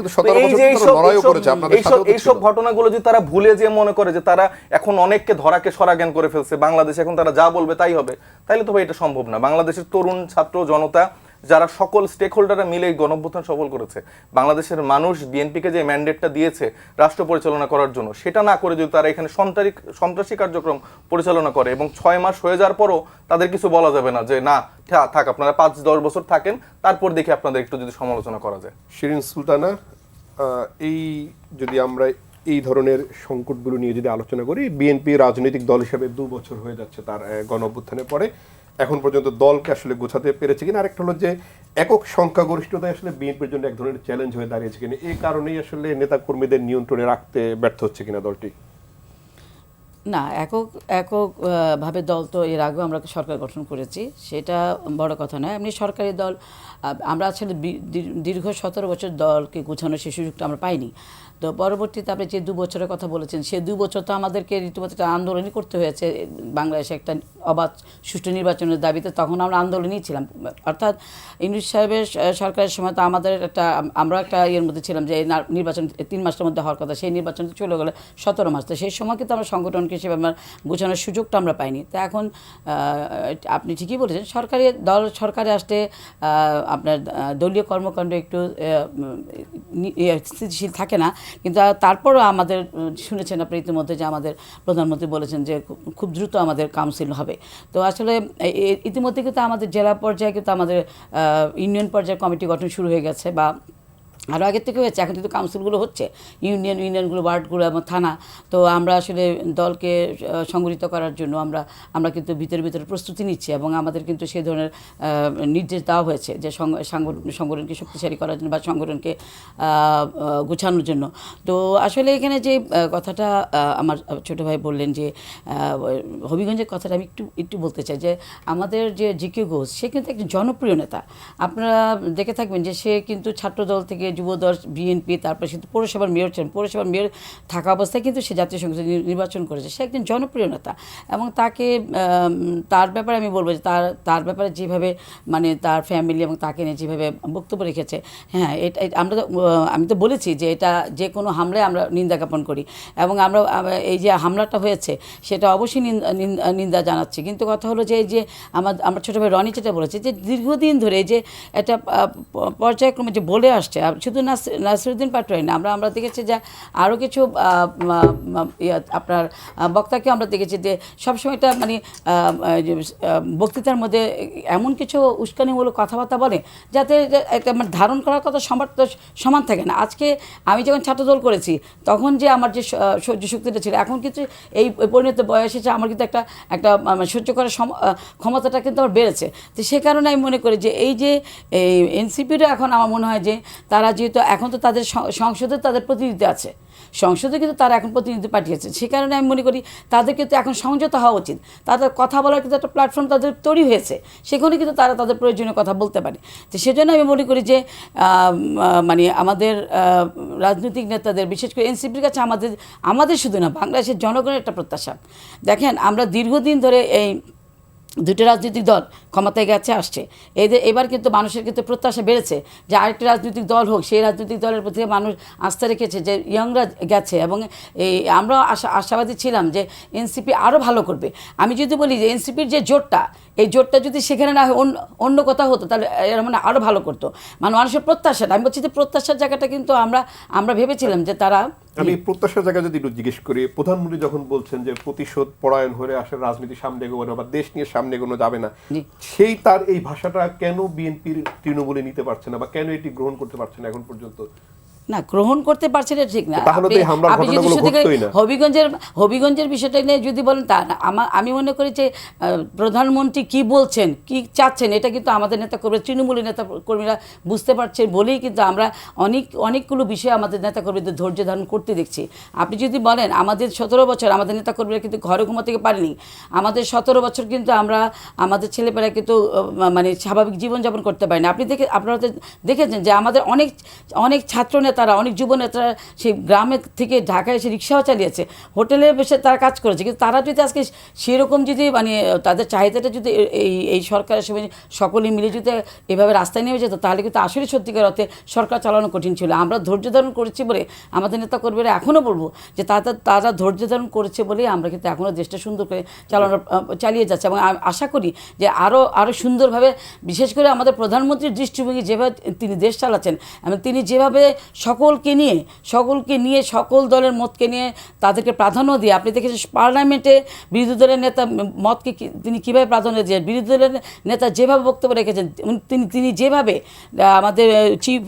এইসব ঘটনাগুলো যদি তারা ভুলে যে মনে করে যে তারা এখন অনেককে ধরাকে সরাজ্ঞান করে ফেলছে, বাংলাদেশ এখন তারা যা বলবে তাই হবে, তাইলে তো ভাই এটা সম্ভব না। বাংলাদেশের তরুণ ছাত্র জনতা যারা সকল স্টেক হোল্ডাররা মিলে গণঅভ্যুত্থান সফল করেছে, বাংলাদেশের মানুষ বিএনপিকে যে ম্যান্ডেটটা দিয়েছে রাষ্ট্র পরিচালনা করার জন্য, সেটা না করে যদি তারা এখানে সন্ত্রাসী কার্যক্রম পরিচালনা করে এবং 6 মাস হয়ে যাওয়ার পরও তাদের কিছু বলা যাবে না যে না থাক আপনারা 5-10 বছর থাকেন, তারপর দেখি আপনাদের একটু যদি সমালোচনা করা যায়।
শিরিন সুলতানা, এই যদি আমরা এই ধরনের সংকটগুলো নিয়ে যদি আলোচনা করি, বিএনপি রাজনৈতিক দল হিসেবে 2 বছর হয়ে যাচ্ছে তার গণঅভ্যুত্থানের পরে, এখন পর্যন্ত দলকে আসলে গোছাতে পেরেছে কিনা, আরেকটা হলো যে একক সংখ্যাগরিষ্ঠতাই আসলে বিএনপির জন্য এক ধরনের চ্যালেঞ্জ হয়ে দাঁড়িয়েছে কিনা, এই কারণেই আসলে নেতাকর্মীদের নিয়ন্ত্রণে রাখতে ব্যর্থ হচ্ছে কিনা দলটি।
না, ভাবে দল তো এর আগেও আমরা সরকার গঠন করেছি, সেটা বড় কথা নয়। এমনি সরকারি দল আমরা আসলে দীর্ঘ 17 বছর দলকে গোছানোর সেই সুযোগটা আমরা পাইনি। তো পরবর্তীতে আপনি যে 2 বছরের কথা বলেছেন, সে 2 বছর তো আমাদেরকে রীতিমতো একটা আন্দোলনই করতে হয়েছে বাংলাদেশে একটা অবাধ সুষ্ঠু নির্বাচনের দাবিতে। তখন আমরা আন্দোলনই ছিলাম, অর্থাৎ ইউনূস সাহেবের সরকারের সময় তো আমাদের আমরা একটা ইয়ের মধ্যে ছিলাম যে নির্বাচন 3 মাসের মধ্যে হওয়ার কথা, সেই নির্বাচন চলে গেলো 17 মাস। তো সেই সময় কিন্তু আমরা সংগঠনকে হিসেবে আমরা গোছানোর সুযোগটা আমরা পাইনি। তো এখন আপনি ঠিকই বলেছেন, সরকারে আসতে আপনার দলীয় কর্মকাণ্ড একটু স্থিতিশীল থাকে না, কিন্তু তারপরও আমাদের শুনেছেন আপনি ইতিমধ্যে যে আমাদের প্রধানমন্ত্রী বলেছেন যে খুব দ্রুত আমাদের কাউন্সিল হবে। তো আসলে ইতিমধ্যে কিন্তু আমাদের জেলা পর্যায়ে কিন্তু আমাদের ইউনিয়ন পর্যায়ে কমিটি গঠন শুরু হয়ে গেছে, বা আরও আগের থেকে হয়েছে, এখন কিন্তু কাউন্সিলগুলো হচ্ছে ইউনিয়নগুলো, ওয়ার্ডগুলো এবং থানা। তো আমরা আসলে দলকে সংগঠিত করার জন্য আমরা কিন্তু ভিতরে প্রস্তুতি নিচ্ছি, এবং আমাদের কিন্তু সেই ধরনের নির্দেশ দেওয়া হয়েছে যে সংগঠনকে শক্তিশালী করার জন্য বা সংগঠনকে গোছানোর জন্য। তো আসলে এখানে যে কথাটা আমার ছোটো ভাই বললেন যে হবিগঞ্জের কথাটা আমি একটু বলতে চাই যে আমাদের যে জিকে ঘোষ, সে কিন্তু একজন জনপ্রিয় নেতা। আপনারা দেখে থাকবেন যে সে কিন্তু ছাত্রদল থেকে যুবদল, বিএনপি, তারপরে সে পৌরসভার মেয়র ছিলেন, পৌরসভার মেয়র থাকা অবস্থায় কিন্তু সে জাতীয় সংসদ নির্বাচন করেছে। সে একজন জনপ্রিয় নেতা, এবং তার ব্যাপারে আমি বলবো যে তার ব্যাপারে যেভাবে মানে তার ফ্যামিলি এবং তাকে নিয়ে যেভাবে বক্তব্য রেখেছে, হ্যাঁ আমি তো বলেছি যে এটা যে কোনো হামলায় আমরা নিন্দা জ্ঞাপন করি, এবং আমরা এই যে হামলাটা হয়েছে সেটা অবশ্যই নিন্দা জানাচ্ছি। কিন্তু কথা হলো যে এই যে আমার ছোটো ভাই রনি যেটা বলেছে যে দীর্ঘদিন ধরে যে একটা পর্যায়ক্রমে যে বলে আসছে, শুধু নাসিরুদ্দিন পাটোয়ারি না, আমরা দেখেছি যে আরও কিছু আপনার বক্তাকে আমরা দেখেছি যে সবসময় এটা মানে বক্তৃতার মধ্যে এমন কিছু উস্কানিমূলক কথাবার্তা বলে যাতে একটা মানে ধারণ করার কথা সমান থাকে না। আজকে আমি যখন ছাত্রদল করেছি তখন যে আমার যে সহ্য শক্তিটা ছিল, এখন কিন্তু এই পরিণত বয়স এসে আমার কিন্তু একটা সহ্য করার ক্ষমতাটা কিন্তু আমার বেড়েছে। তো সে কারণে আমি মনে করি যে এই যে এনসিপিরও এখন আমার মনে হয় যে তারা যেহেতু এখন তো তাদের সংসদে তাদের প্রতিনিধি আছে, সংসদে কিন্তু তারা এখন প্রতিনিধি পাঠিয়েছে, সে কারণে আমি মনে করি তাদের কিন্তু এখন সংযত হওয়া উচিত। তাদের কথা বলার কিন্তু একটা প্ল্যাটফর্ম তাদের তৈরি হয়েছে, সেখানে কিন্তু তারা তাদের প্রয়োজনীয় কথা বলতে পারে। তো সেজন্য আমি মনে করি যে মানে আমাদের রাজনৈতিক নেতাদের, বিশেষ করে এনসিপির কাছে আমাদের শুধু না, বাংলাদেশের জনগণের একটা প্রত্যাশা। দেখেন আমরা দীর্ঘদিন ধরে এই দুটো রাজনৈতিক দল ক্ষমতায় আসছে, এবার কিন্তু মানুষের কিন্তু প্রত্যাশা বেড়েছে যে আরেকটি রাজনৈতিক দল হোক, সেই রাজনৈতিক দলের প্রতি মানুষ আস্থা রেখেছে যে ইয়ংরা গেছে, এবং আমরা আশাবাদী ছিলাম যে এনসিপি আরও ভালো করবে। আমি যদি বলি যে এনসিপির যে জোটটা, এই জোটটা যদি সেখানে না হয় অন্য কোথাও হতো, তাহলে এরা মানে আরও ভালো করতো। মানে মানুষের প্রত্যাশাটা, আমি বলছি যে প্রত্যাশার জায়গাটা কিন্তু আমরা ভেবেছিলাম যে তারা।
আমি প্রত্যাশার জায়গা যদি একটু জিজ্ঞেস করি, প্রধানমন্ত্রী যখন বলছেন যে প্রতিশোধ পরায়ণ হয়ে আসলে রাজনীতি সামনে এগোনো বা দেশ নিয়ে সামনে এগোনো যাবে না, সেই তার এই ভাষাটা কেন বিএনপির তৃণমূলে নিতে পারছে না, বা কেন এটি গ্রহণ করতে পারছে না এখন পর্যন্ত?
না গ্রহণ করতে পারছে না ঠিক না।
তাহলে তো এই হামলার
আপনি যদি
ঘটনাগুলো
শুধু
ঘটতোই না।
হবিগঞ্জের বিষয়টা নিয়ে যদি বলেন তা না, আমি মনে করি যে প্রধানমন্ত্রী কি বলছেন কি চাচ্ছেন এটা কিন্তু আমাদের নেতা কর্মী তৃণমূলী নেতা কর্মীরা বুঝতে পারছেন বলেই কিন্তু আমরা অনেকগুলো বিষয়ে আমাদের নেতা কর্মীদের ধৈর্য ধারণ করতে দেখছি। আপনি যদি বলেন আমাদের 17 বছর আমাদের নেতা কর্মীরা কিন্তু ঘরে ঘুমা থেকে পারেনি, আমাদের 17 বছর কিন্তু আমরা আমাদের ছেলেপেলা কিন্তু মানে স্বাভাবিক জীবনযাপন করতে পারি না। আপনারা তো দেখেছেন যে আমাদের অনেক ছাত্র নেতারা অনেক যুব নেতারা সেই গ্রামের থেকে ঢাকায় এসে রিক্সাও চালিয়েছে, হোটেলে বসে তারা কাজ করেছে। কিন্তু তারা যদি আজকে সেরকম যদি মানে তাদের চাহিদাটা যদি এই সরকারের সময় সকলে মিলে যদি এভাবে রাস্তায় নেমে যেত তাহলে কিন্তু আসলে সত্যিকার অর্থে সরকার চালানো কঠিন ছিল। আমরা ধৈর্য ধারণ করেছি বলে আমাদের নেতা কর্মীরা এখনও বলবো যে তারা ধৈর্য ধারণ করেছে বলেই আমরা কিন্তু এখনও দেশটা সুন্দর করে চালিয়ে যাচ্ছে এবং আশা করি যে আরও সুন্দরভাবে, বিশেষ করে আমাদের প্রধানমন্ত্রীর দৃষ্টিভঙ্গি যেভাবে তিনি দেশ চালাচ্ছেন এবং তিনি যেভাবে সকলকে নিয়ে সকল দলের মতকে নিয়ে তাদেরকে প্রাধান্য দিয়ে, আপনি দেখেছেন পার্লামেন্টে বিরোধী দলের নেতা মতকে তিনি কীভাবে প্রাধান্য দিয়ে, বিরোধী দলের নেতা যেভাবে বক্তব্য রেখেছেন তিনি যেভাবে আমাদের চিফ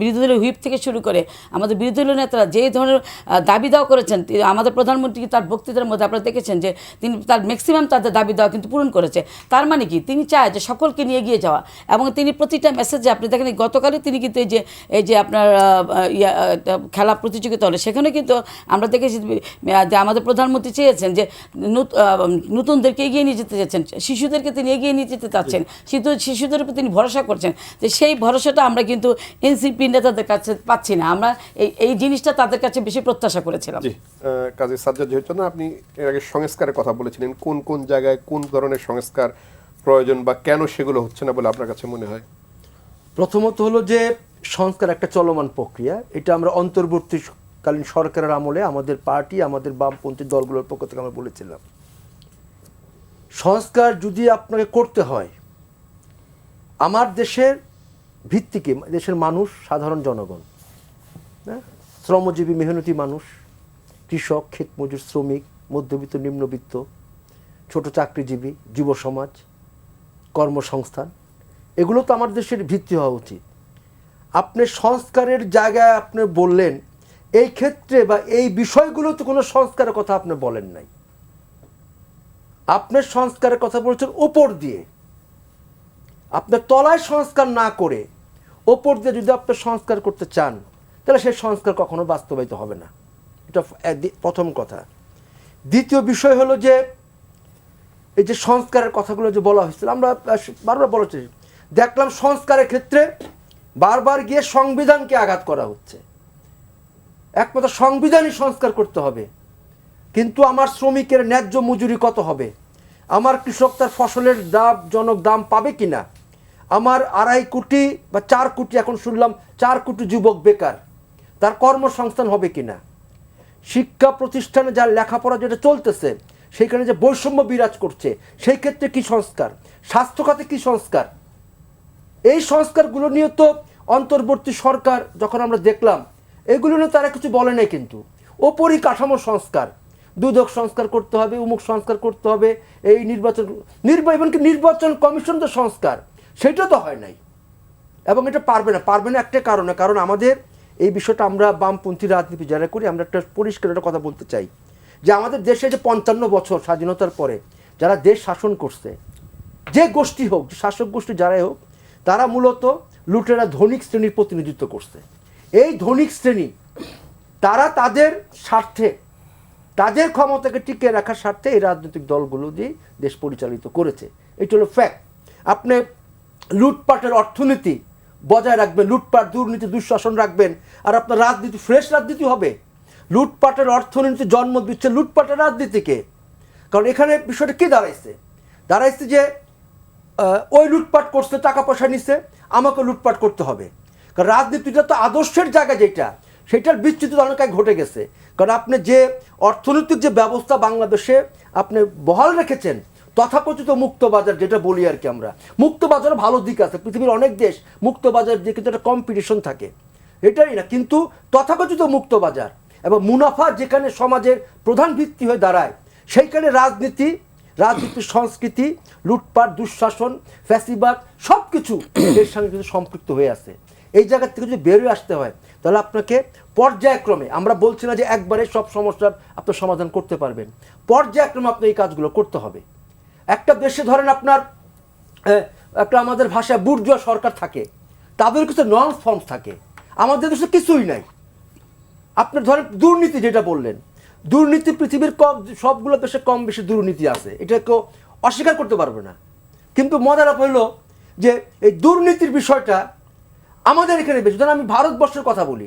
বিরোধী দলের হুইপ থেকে শুরু করে আমাদের বিরোধী দলের নেতারা যেই ধরনের দাবি দাওয়া করেছেন, আমাদের প্রধানমন্ত্রী তার বক্তৃতার মধ্যে আপনারা দেখেছেন যে তিনি তার ম্যাক্সিমাম তাদের দাবি দেওয়া কিন্তু পূরণ করেছে। তার মানে কি তিনি চায় যে সকলকে নিয়ে এগিয়ে যাওয়া এবং তিনি প্রতিটা মেসেজে আপনি দেখেন গতকালই তিনি কিন্তু এই যে আপনার খেলা প্রতিযোগিতা হলে সেখানে কিন্তু আমরা দেখেছি যে আমাদের প্রধানমন্ত্রী চেয়েছেন যে নতুনদেরকে এগিয়ে নিয়ে যেতে চাচ্ছেন, শিশুদেরকে তিনি এগিয়ে নিয়ে যেতে চাচ্ছেন, শিশুদের উপর তিনি ভরসা করছেন। যে সেই ভরসাটা আমরা কিন্তু এনসিপি নেতাদের কাছে পাচ্ছি না। আমরা এই জিনিসটা তাদের কাছে বেশি প্রত্যাশা করেছিলাম।
জি, কাজী সাজ্জাদ জহিরুদ্দিন, আপনি এর আগে সংস্কারের কথা বলেছিলেন, কোন জায়গায় কোন ধরনের সংস্কার প্রয়োজন বা কেন সেগুলো হচ্ছে না বলে আপনার কাছে মনে হয়?
প্রথমত হলো যে সংস্কার একটা চলমান প্রক্রিয়া, এটা আমরা অন্তর্বর্তীকালীন সরকারের আমলে আমাদের পার্টি আমাদের বামপন্থী দলগুলোর পক্ষ থেকে আমরা বলেছিলাম সংস্কার যদি আপনাকে করতে হয় আমার দেশের ভিত্তিকে, দেশের মানুষ, সাধারণ জনগণ, হ্যাঁ, শ্রমজীবী মেহনতি মানুষ, কৃষক, ক্ষেত মজুর, শ্রমিক, মধ্যবিত্ত, নিম্নবিত্ত, ছোট চাকরিজীবী, যুব সমাজ, কর্মসংস্থান, এগুলো তো আমার দেশের ভিত্তি হওয়া উচিত। আপনি সংস্কারের জায়গায় আপনি বললেন এই ক্ষেত্রে বা এই বিষয়গুলোতে কোনো সংস্কারের কথা আপনি বলেন নাই। আপনার সংস্কারের কথা বলছেন ওপর দিয়ে, আপনার তলায় সংস্কার না করে ওপর দিয়ে যদি আপনি সংস্কার করতে চান তাহলে সেই সংস্কার কখনো বাস্তবায়িত হবে না। এটা প্রথম কথা। দ্বিতীয় বিষয় হলো যে এই যে সংস্কারের কথাগুলো যে বলা হয়েছিল, আমরা বারবার বলেছি, দেখলাম সংস্কারের ক্ষেত্রে বারবার গিয়ে সংবিধানকে আঘাত করা হচ্ছে। একমাত্র সংবিধানই সংস্কার করতে হবে, কিন্তু আমার শ্রমিকের ন্যায্য মজুরি কত হবে, আমার কৃষক তার ফসলের লাভজনক দাম পাবে কিনা, আমার 2.5 কোটি বা 4 কোটি, এখন শুনলাম 4 কোটি যুবক বেকার, তার কর্মসংস্থান হবে কিনা, শিক্ষা প্রতিষ্ঠানে যার লেখাপড়া যেটা চলতেছে সেইখানে যে বৈষম্য বিরাজ করছে সেই ক্ষেত্রে কি সংস্কার, স্বাস্থ্য খাতে কি সংস্কার, এই সংস্কারগুলো নিয়ে তো অন্তর্বর্তী সরকার যখন আমরা দেখলাম এগুলো নিয়ে তারা কিছু বলে নাই। কিন্তু পরিকাঠামো সংস্কার, দুদক সংস্কার করতে হবে, উমুক সংস্কার করতে হবে, এই এমনকি নির্বাচন কমিশন তো সংস্কার, সেটা তো হয় নাই। এবং এটা পারবে না একটা কারণে, কারণ আমাদের এই বিষয়টা, আমরা বামপন্থী রাজনীতি যারা করি, আমরা একটা পরিষ্কার একটা কথা বলতে চাই যে আমাদের দেশে যে 55 বছর স্বাধীনতার পরে যারা দেশ শাসন করছে, যে গোষ্ঠী হোক, যে শাসক গোষ্ঠী যারাই হোক, তারা মূলত লুটেরা ধনিক শ্রেণীর প্রতিনিধিত্ব করছে। এই ধনিক শ্রেণী তারা তাদের স্বার্থে, তাদের ক্ষমতাকে টিকিয়ে রাখার স্বার্থে এই রাজনৈতিক দলগুলো দিয়ে দেশ পরিচালিত করেছে। এটা হলো ফ্যাক্ট। আপনি লুটপাটের অর্থনীতি বজায় রাখবেন, লুটপাট, দুর্নীতি, দুঃশাসন রাখবেন, আর আপনার রাজনীতি ফ্রেশ রাজনীতি হবে। লুটপাটের অর্থনীতি জন্ম দিচ্ছে লুটপাটের রাজনীতিকে। কারণ এখানে বিষয়টা কী দাঁড়াইছে যে ওই লুটপাট করছে, টাকা পয়সা নিচ্ছে, আমাকে লুটপাট করতে হবে। কারণ রাজনীতিটা তো আদর্শের জায়গা যেটা, সেটার বিচ্যুতি অনেক আগে ঘটে গেছে। কারণ আপনি যে অর্থনৈতিক যে ব্যবস্থা বাংলাদেশে আপনি বহাল রেখেছেন, তথাকথিত মুক্ত বাজার যেটা বলি আর কি, আমরা মুক্ত বাজারে ভালো দিক আছে, পৃথিবীর অনেক দেশ মুক্ত বাজার দিয়ে কিন্তু একটা কম্পিটিশন থাকে, এটাই না। কিন্তু তথাকথিত মুক্ত বাজার এবং মুনাফা যেখানে সমাজের প্রধান ভিত্তি হয়ে দাঁড়ায়, সেইখানে রাজনীতির সংস্কৃতি, লুটপাট, দুঃশাসন, ফ্যাসিবাদ সব কিছু এর সঙ্গে কিন্তু সম্পৃক্ত হয়ে আছে। এই জায়গা থেকে যদি বেরিয়ে আসতে হয় তাহলে আপনাকে পর্যায়ক্রমে, আমরা বলছি না যে একবারে সব সমস্যার আপনার সমাধান করতে পারবেন, পর্যায়ক্রমে আপনি এই কাজগুলো করতে হবে। একটা দেশে ধরেন আপনার একটা আমাদের ভাষায় বুর্জোয়া সরকার থাকে, তাদের কিছু নর্মস ফর্মস থাকে, আমাদের দেশে কিছুই নাই। আপনার ধরেন দুর্নীতি যেটা বললেন, দুর্নীতি পৃথিবীর সবগুলো দেশে কম বেশি দুর্নীতি আছে, এটা কেউ অস্বীকার করতে পারবে না। কিন্তু মজার হইল যে এই দুর্নীতির বিষয়টা আমাদের এখানে বেশি। ধরেন আমি ভারতবর্ষের কথা বলি,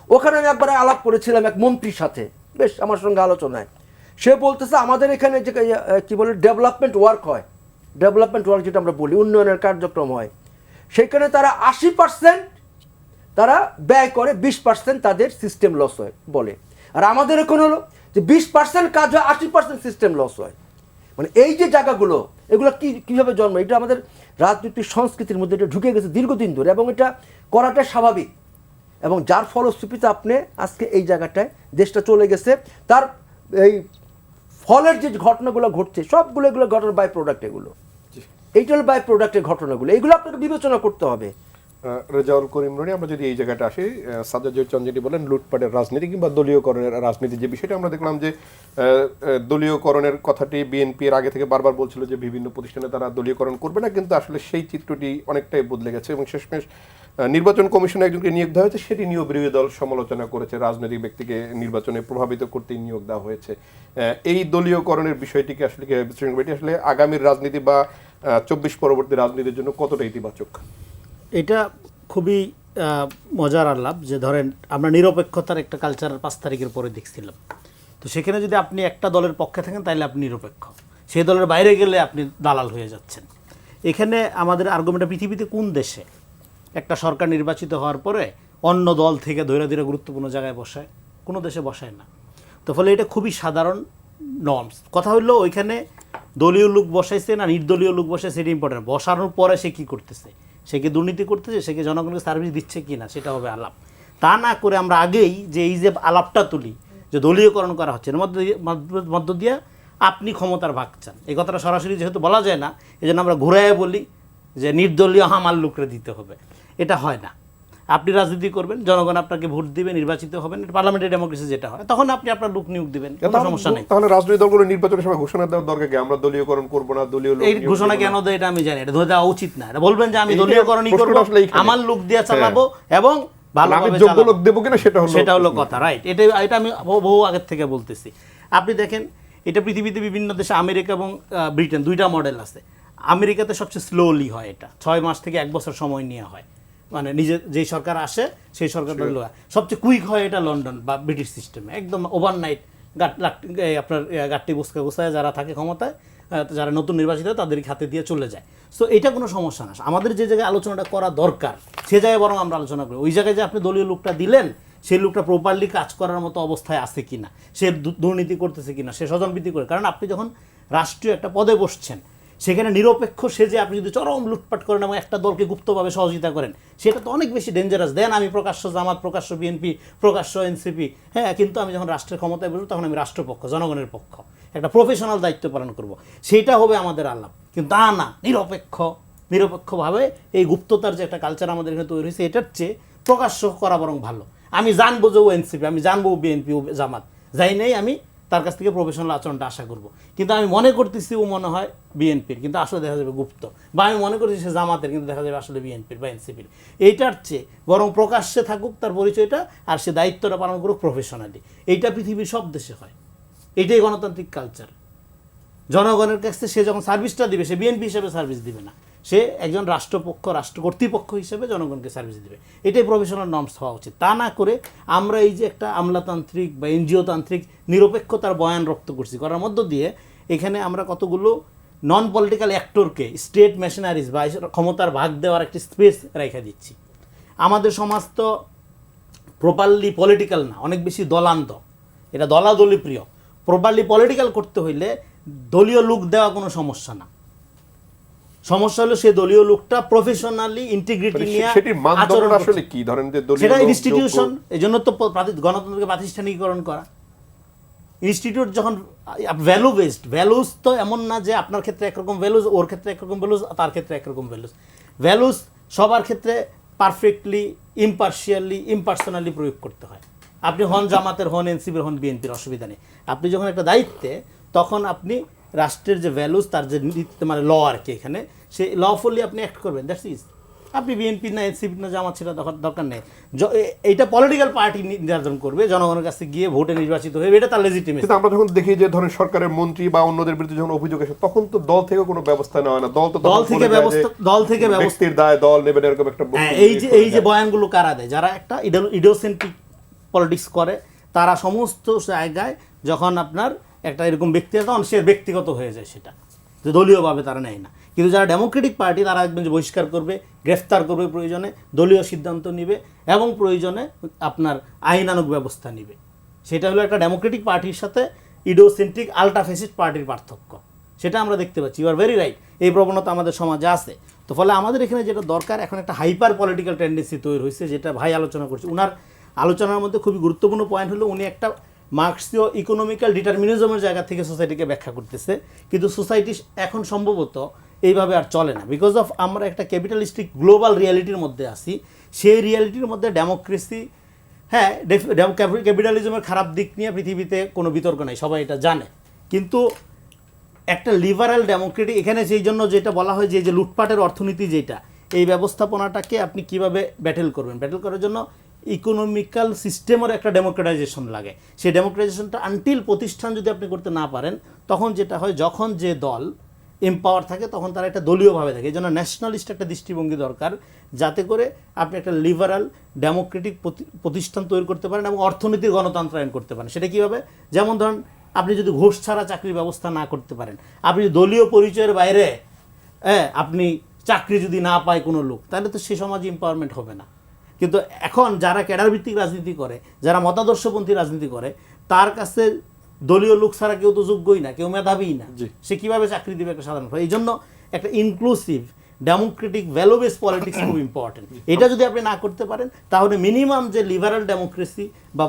ওখানে আমি একবারে আলাপ করেছিলাম এক মন্ত্রীর সাথে, বেশ আমার সঙ্গে আলোচনায়, সে বলতেছে আমাদের এখানে যে কি বলে ডেভেলপমেন্ট ওয়ার্ক হয়, ডেভেলপমেন্ট ওয়ার্ক যেটা আমরা বলি, উন্নয়নের কার্যক্রম হয়, সেখানে তারা 80% তারা ব্যয় করে, 20% তাদের সিস্টেম লস হয় বলে। আর আমাদের এখন হলো যে 20% কাজ হয়, 80% সিস্টেম লস হয়। মানে এই যে জায়গাগুলো, এগুলো কীভাবে জন্ম, এটা আমাদের রাজনৈতিক সংস্কৃতির মধ্যে এটা ঢুকে গেছে দীর্ঘদিন ধরে, এবং এটা করাটা স্বাভাবিক। এবং যার ফলশ্রুতিতে আপনি আজকে এই জায়গাটায় দেশটা চলে গেছে, তার এই ফলের যে ঘটনাগুলো ঘটছে সবগুলো এগুলো ঘটনার বাই প্রোডাক্ট, এগুলো এইটা হলো বাই প্রোডাক্টের ঘটনাগুলো, এগুলো আপনাকে বিবেচনা করতে হবে।
রেজাউল করিম রনি, আমরা যদি এই জায়গাটা আসি, সাজ্জাদ চন্দ্র যেটি বলেন লুটপাটের রাজনীতি কিংবা দলীয়করণের রাজনীতি, যে বিষয়টা আমরা দেখলাম যে দলীয়করণের কথাটি বিএনপি এর আগে থেকে বারবার বলছিল যে বিভিন্ন প্রতিষ্ঠানে তারা দলীয়করণ করবে না, কিন্তু আসলে সেই চিত্রটি অনেকটাই বদলে গেছে এবং শেষমেশ নির্বাচন কমিশনে একজনকে নিয়োগ দেওয়া হয়েছে, সেটি নিয়েও বিরোধী দল সমালোচনা করেছে, রাজনৈতিক ব্যক্তিকে নির্বাচনে প্রভাবিত করতেই নিয়োগ দেওয়া হয়েছে। এই দলীয়করণের বিষয়টিকে আসলে আসলে আগামীর রাজনীতি বা 24 পরবর্তী রাজনীতির জন্য কতটা ইতিবাচক?
এটা খুবই মজার আলাপ যে ধরেন আমরা নিরপেক্ষতার একটা কালচার 5 তারিখের পরে দেখছিলাম। তো সেখানে যদি আপনি একটা দলের পক্ষে থাকেন তাহলে আপনি নিরপেক্ষ, সেই দলের বাইরে গেলে আপনি দালাল হয়ে যাচ্ছেন। এখানে আমাদের আর্গুমেন্টটা পৃথিবীতে কোন দেশে একটা সরকার নির্বাচিত হওয়ার পরে অন্য দল থেকে ধীরে ধীরে গুরুত্বপূর্ণ জায়গায় বসায়? কোনো দেশে বসায় না। তো ফলে এটা খুবই সাধারণ নর্মস। কথা হলো ওইখানে দলীয় লোক বসাইছে না নির্দলীয় লোক বসাইছে এটা ইম্পর্টেন্ট, বসানোর পরে সে কী করতেছে, সে কি দুর্নীতি করতেছে, সে কি জনগণকে সার্ভিস দিচ্ছে কি না, সেটা হবে আলাপ। তা না করে আমরা আগেই যে এই যে আলাপটা তুলি যে দলীয়করণ করা হচ্ছে, এর মধ্য দিয়ে আপনি ক্ষমতার ভাগ চান, এই কথাটা সরাসরি যেহেতু বলা যায় না, এই জন্য আমরা ঘুরাইয়ে বলি যে নির্দলীয় হামাল লোকরে দিতে হবে। এটা হয় না। আপনি রাজনীতি করবেন, জনগণ আপনাকে ভোট দিবে, নির্বাচিত হবেন, পার্লামেন্টারি ডেমোক্রেসি যেটা হয়, তখন আপনি আপনার লোক নিয়োগ দিবেন, কোনো সমস্যা নেই।
তাহলে রাজনৈতিক দলগুলো নির্বাচনের সময় ঘোষণা দেওয়ার দরকার কি, আমরা দলীয়করণ করব না, দলীয় লোক
এই ঘোষণা কেন দেয় এটা আমি জানি, এটা ধরে দেওয়া উচিত না। এটা বলবেন যে আমি দলীয়করণই করব, আমার লোক দিয়ে চালাবো এবং ভালোভাবে
যোগ্য লোক দেবো কিনা সেটা হলো
কথা, রাইট। এটা আমি বহু আগের থেকে বলতেছি। আপনি দেখেন এটা পৃথিবীতে বিভিন্ন দেশে, আমেরিকা এবং ব্রিটেন, 2টা মডেল আছে। আমেরিকাতে সবচেয়ে স্লোলি হয়, এটা 6 মাস থেকে 1 বছর সময় নিয়ে হয়, মানে নিজে যেই সরকার আসে সেই সরকারটা সবচেয়ে কুইক হয় এটা লন্ডন বা ব্রিটিশ সিস্টেমে, একদম ওভারনাইট আপনার গাট্টি বুসকা গুছায় যারা থাকে ক্ষমতায়, যারা নতুন নির্বাচিত তাদের হাতে দিয়ে চলে যায়। সো এটা কোনো সমস্যা না। আমাদের যে জায়গায় আলোচনাটা করা দরকার সে জায়গায় বরং আমরা আলোচনা করি ওই জায়গায় যে আপনি দলীয় লোকটা দিলেন সেই লোকটা প্রপারলি কাজ করার মতো অবস্থায় আছে কিনা, সে দুর্নীতি করতেছে কিনা, সে স্বজনপ্রীতি করে। কারণ আপনি যখন রাষ্ট্রীয় একটা পদে বসছেন সেখানে নিরপেক্ষ সেজে আপনি যদি চরম লুটপাট করেন এবং একটা দলকে গুপ্তভাবে সহযোগিতা করেন, সেটা তো অনেক বেশি ডেঞ্জারাস। দেন আমি প্রকাশ্য জামাত, প্রকাশ্য বিএনপি, প্রকাশ্য এনসিপি, হ্যাঁ, কিন্তু আমি যখন রাষ্ট্রের ক্ষমতায় বসবো তখন আমি রাষ্ট্রপক্ষ, জনগণের পক্ষ, একটা প্রফেশনাল দায়িত্ব পালন করব, সেটা হবে আমাদের আলাপ। কিন্তু তা না, নিরপেক্ষভাবে এই গুপ্ততার যে একটা কালচার আমাদের এখানে তৈরি হয়েছে, এটার চেয়ে প্রকাশ্য করা বরং ভালো। আমি জানবো যে ও এনসিপি, আমি জানবো বিএনপি, ও জামাত, যাই নেই আমি তার কাছ থেকে প্রফেশনাল আচরণটা আশা করব। কিন্তু আমি মনে করতেছি ও মনে হয় বিএনপির, কিন্তু আসলে দেখা যাবে গুপ্ত, বা আমি মনে করছি সে জামাতের, কিন্তু দেখা যাবে আসলে বিএনপির বা এনসিপির। এইটার চেয়ে বরং প্রকাশ্যে থাকুক তার পরিচয়টা, আর সে দায়িত্বটা পালন করুক প্রফেশনালি। এইটা পৃথিবীর সব দেশে হয়, এইটাই গণতান্ত্রিক কালচার। জনগণের কাছে সে যখন সার্ভিসটা দিবে, সে বিএনপি হিসেবে সার্ভিস দিবে না, সে একজন রাষ্ট্র কর্তৃপক্ষ হিসেবে জনগণকে সার্ভিস দিবে। এটাই প্রফেশনাল নর্মস হওয়া উচিত। তা না করে আমরা এই যে একটা আমলাতান্ত্রিক বা এনজিওতান্ত্রিক নিরপেক্ষতার বয়ান রপ্ত করছি, করার মধ্য দিয়ে এখানে আমরা কতগুলো নন পলিটিক্যাল অ্যাক্টরকে স্টেট মেশিনারিজ বা ক্ষমতার ভাগ দেওয়ার একটি স্পেস রেখে দিচ্ছি। আমাদের সমাজ তো প্রপারলি পলিটিক্যাল না, অনেক বেশি দলান্ত, এটা দলাদলি প্রিয়। প্রপারলি পলিটিক্যাল করতে হইলে দলীয় লোক দেওয়া কোনো সমস্যা না, সমস্যা হলো সে দলীয় লোকটা প্রফেশনালি ইন্টিগ্রিটি নিয়ে
সেটির মানদণ্ড আসলে কি ধরেন যে দলীয়
সেটা ইনস্টিটিউশন, এজন্য তো গণতন্ত্রকে প্রাতিষ্ঠানিকীকরণ করা। ইনস্টিটিউট যখন ভ্যালু বেসড, ভ্যালুজ তো এমন না যে আপনার ক্ষেত্রে একরকম ভ্যালুজ, ওর ক্ষেত্রে একরকম ভ্যালুজ, তার ক্ষেত্রে একরকম ভ্যালুজ। ভ্যালুজ সবার ক্ষেত্রে পারফেক্টলি ইম্পার্সোনালি প্রয়োগ করতে হয়। আপনি হন জামাতের, হন এনসিপির, হন বিএনপির, অসুবিধা নেই। আপনি যখন একটা দায়িত্বে, তখন আপনি রাষ্ট্রের যে ভ্যালুস, তার যে নীতি, মানে ল আর কি, এখানে সেই লফুলি আপনি অ্যাক্ট করবেন, দ্যাটস ইজ। আপনি বিএনপি না এনসিপি না জামাত, সেটা দরকার নেই। এইটা পলিটিক্যাল পার্টি নির্ধারণ করবে, জনগণের কাছে গিয়ে ভোটে নির্বাচিত হয়ে, এটা তার লেজিটিমেসি।
কিন্তু আমরা যখন দেখি যে ধরেন সরকারের মন্ত্রী বা অন্যদের বিরুদ্ধে যখন অভিযোগ আসে, তখন তো দল থেকে কোনো ব্যবস্থা নেওয়া হয় না। দল থেকে ব্যক্তির দায় দল নেবেন, এরকম একটা
এই যে বয়ানগুলো কারা দেয়, যারা একটা ইডিওসেন্ট্রিক পলিটিক্স করে, তারা সমস্ত জায়গায় যখন আপনার একটা এরকম ব্যক্তি আছে, তখন সে ব্যক্তিগত হয়ে যায়, সেটা যে দলীয়ভাবে তারা নেয় না। কিন্তু যারা ডেমোক্রেটিক পার্টি, তারা একদম যে বহিষ্কার করবে, গ্রেফতার করবে প্রয়োজনে, দলীয় সিদ্ধান্ত নিবে, এবং প্রয়োজনে আপনার আইনানুগ ব্যবস্থা নিবে। সেটা হলো একটা ডেমোক্রেটিক পার্টির সাথে ইডিওসেন্ট্রিক আল্ট্রাফেসিস্ট পার্টির পার্থক্য। সেটা আমরা দেখতে পাচ্ছি। ইউ আর ভেরি রাইট, এই প্রবণতা আমাদের সমাজে আছে। তো ফলে আমাদের এখানে যেটা দরকার, এখন একটা হাইপার পলিটিক্যাল টেন্ডেন্সি তৈরি হয়েছে, যেটা ভাই আলোচনা করছে। উনার আলোচনার মধ্যে খুবই গুরুত্বপূর্ণ পয়েন্ট হলো, উনি একটা মার্কসীয় ইকোনমিক্যাল ডিটারমিনিজমের জায়গা থেকে সোসাইটিকে ব্যাখ্যা করতেছে। কিন্তু সোসাইটি এখন সম্ভবত এইভাবে আর চলে না, বিকজ অফ আমরা একটা ক্যাপিটালিস্টিক গ্লোবাল রিয়ালিটির মধ্যে আছি। সেই রিয়ালিটির মধ্যে ডেমোক্রেসি, হ্যাঁ, ক্যাপিটালিজমের খারাপ দিক নিয়ে পৃথিবীতে কোনো বিতর্ক নেই, সবাই এটা জানে। কিন্তু একটা লিবারাল ডেমোক্রেটিক, এখানে সেই জন্য যেটা বলা হয় যে লুটপাটের অর্থনীতি, যেটা এই ব্যবস্থাপনাটাকে আপনি কিভাবে ব্যাটেল করবেন, ব্যাটেল করার জন্য ইকোনমিক্যাল সিস্টেমের একটা ডেমোক্রেটাইজেশন লাগে। সেই ডেমোক্রেটাইজেশনটা আনটিল প্রতিষ্ঠান যদি আপনি করতে না পারেন, তখন যেটা হয়, যখন যে দল এম্পাওয়ার থাকে, তখন তারা একটা দলীয়ভাবে থাকে। এই জন্য ন্যাশনালিস্ট একটা দৃষ্টিভঙ্গি দরকার, যাতে করে আপনি একটা লিবারাল ডেমোক্রেটিক প্রতিষ্ঠান তৈরি করতে পারেন এবং অর্থনীতির গণতন্ত্রায়ন করতে পারেন। সেটা কীভাবে? যেমন ধরুন, আপনি যদি ঘুষ ছাড়া চাকরির ব্যবস্থা না করতে পারেন, আপনি দলীয় পরিচয়ের বাইরে আপনি চাকরি যদি না পায় কোনো লোক, তাহলে তো সে সমাজে এম্পাওয়ারমেন্ট হবে না। কিন্তু এখন যারা ক্যাডার ভিত্তিক রাজনীতি করে, যারা মতাদর্শপন্থী রাজনীতি করে, তার কাছে দলীয় লোক ছাড়া কেউ তো যোগ্যই না, কেউ মেধাবী না, সে কিভাবে চাকরি দিবে একটা সাধারণ? এই জন্য একটা inclusive Democratic value base politics খুব ইম্পর্টেন্ট। এটা যদি আপনি না করতে পারেন, তাহলে মিনিমাম যে লিবারাল ডেমোক্রেসি বা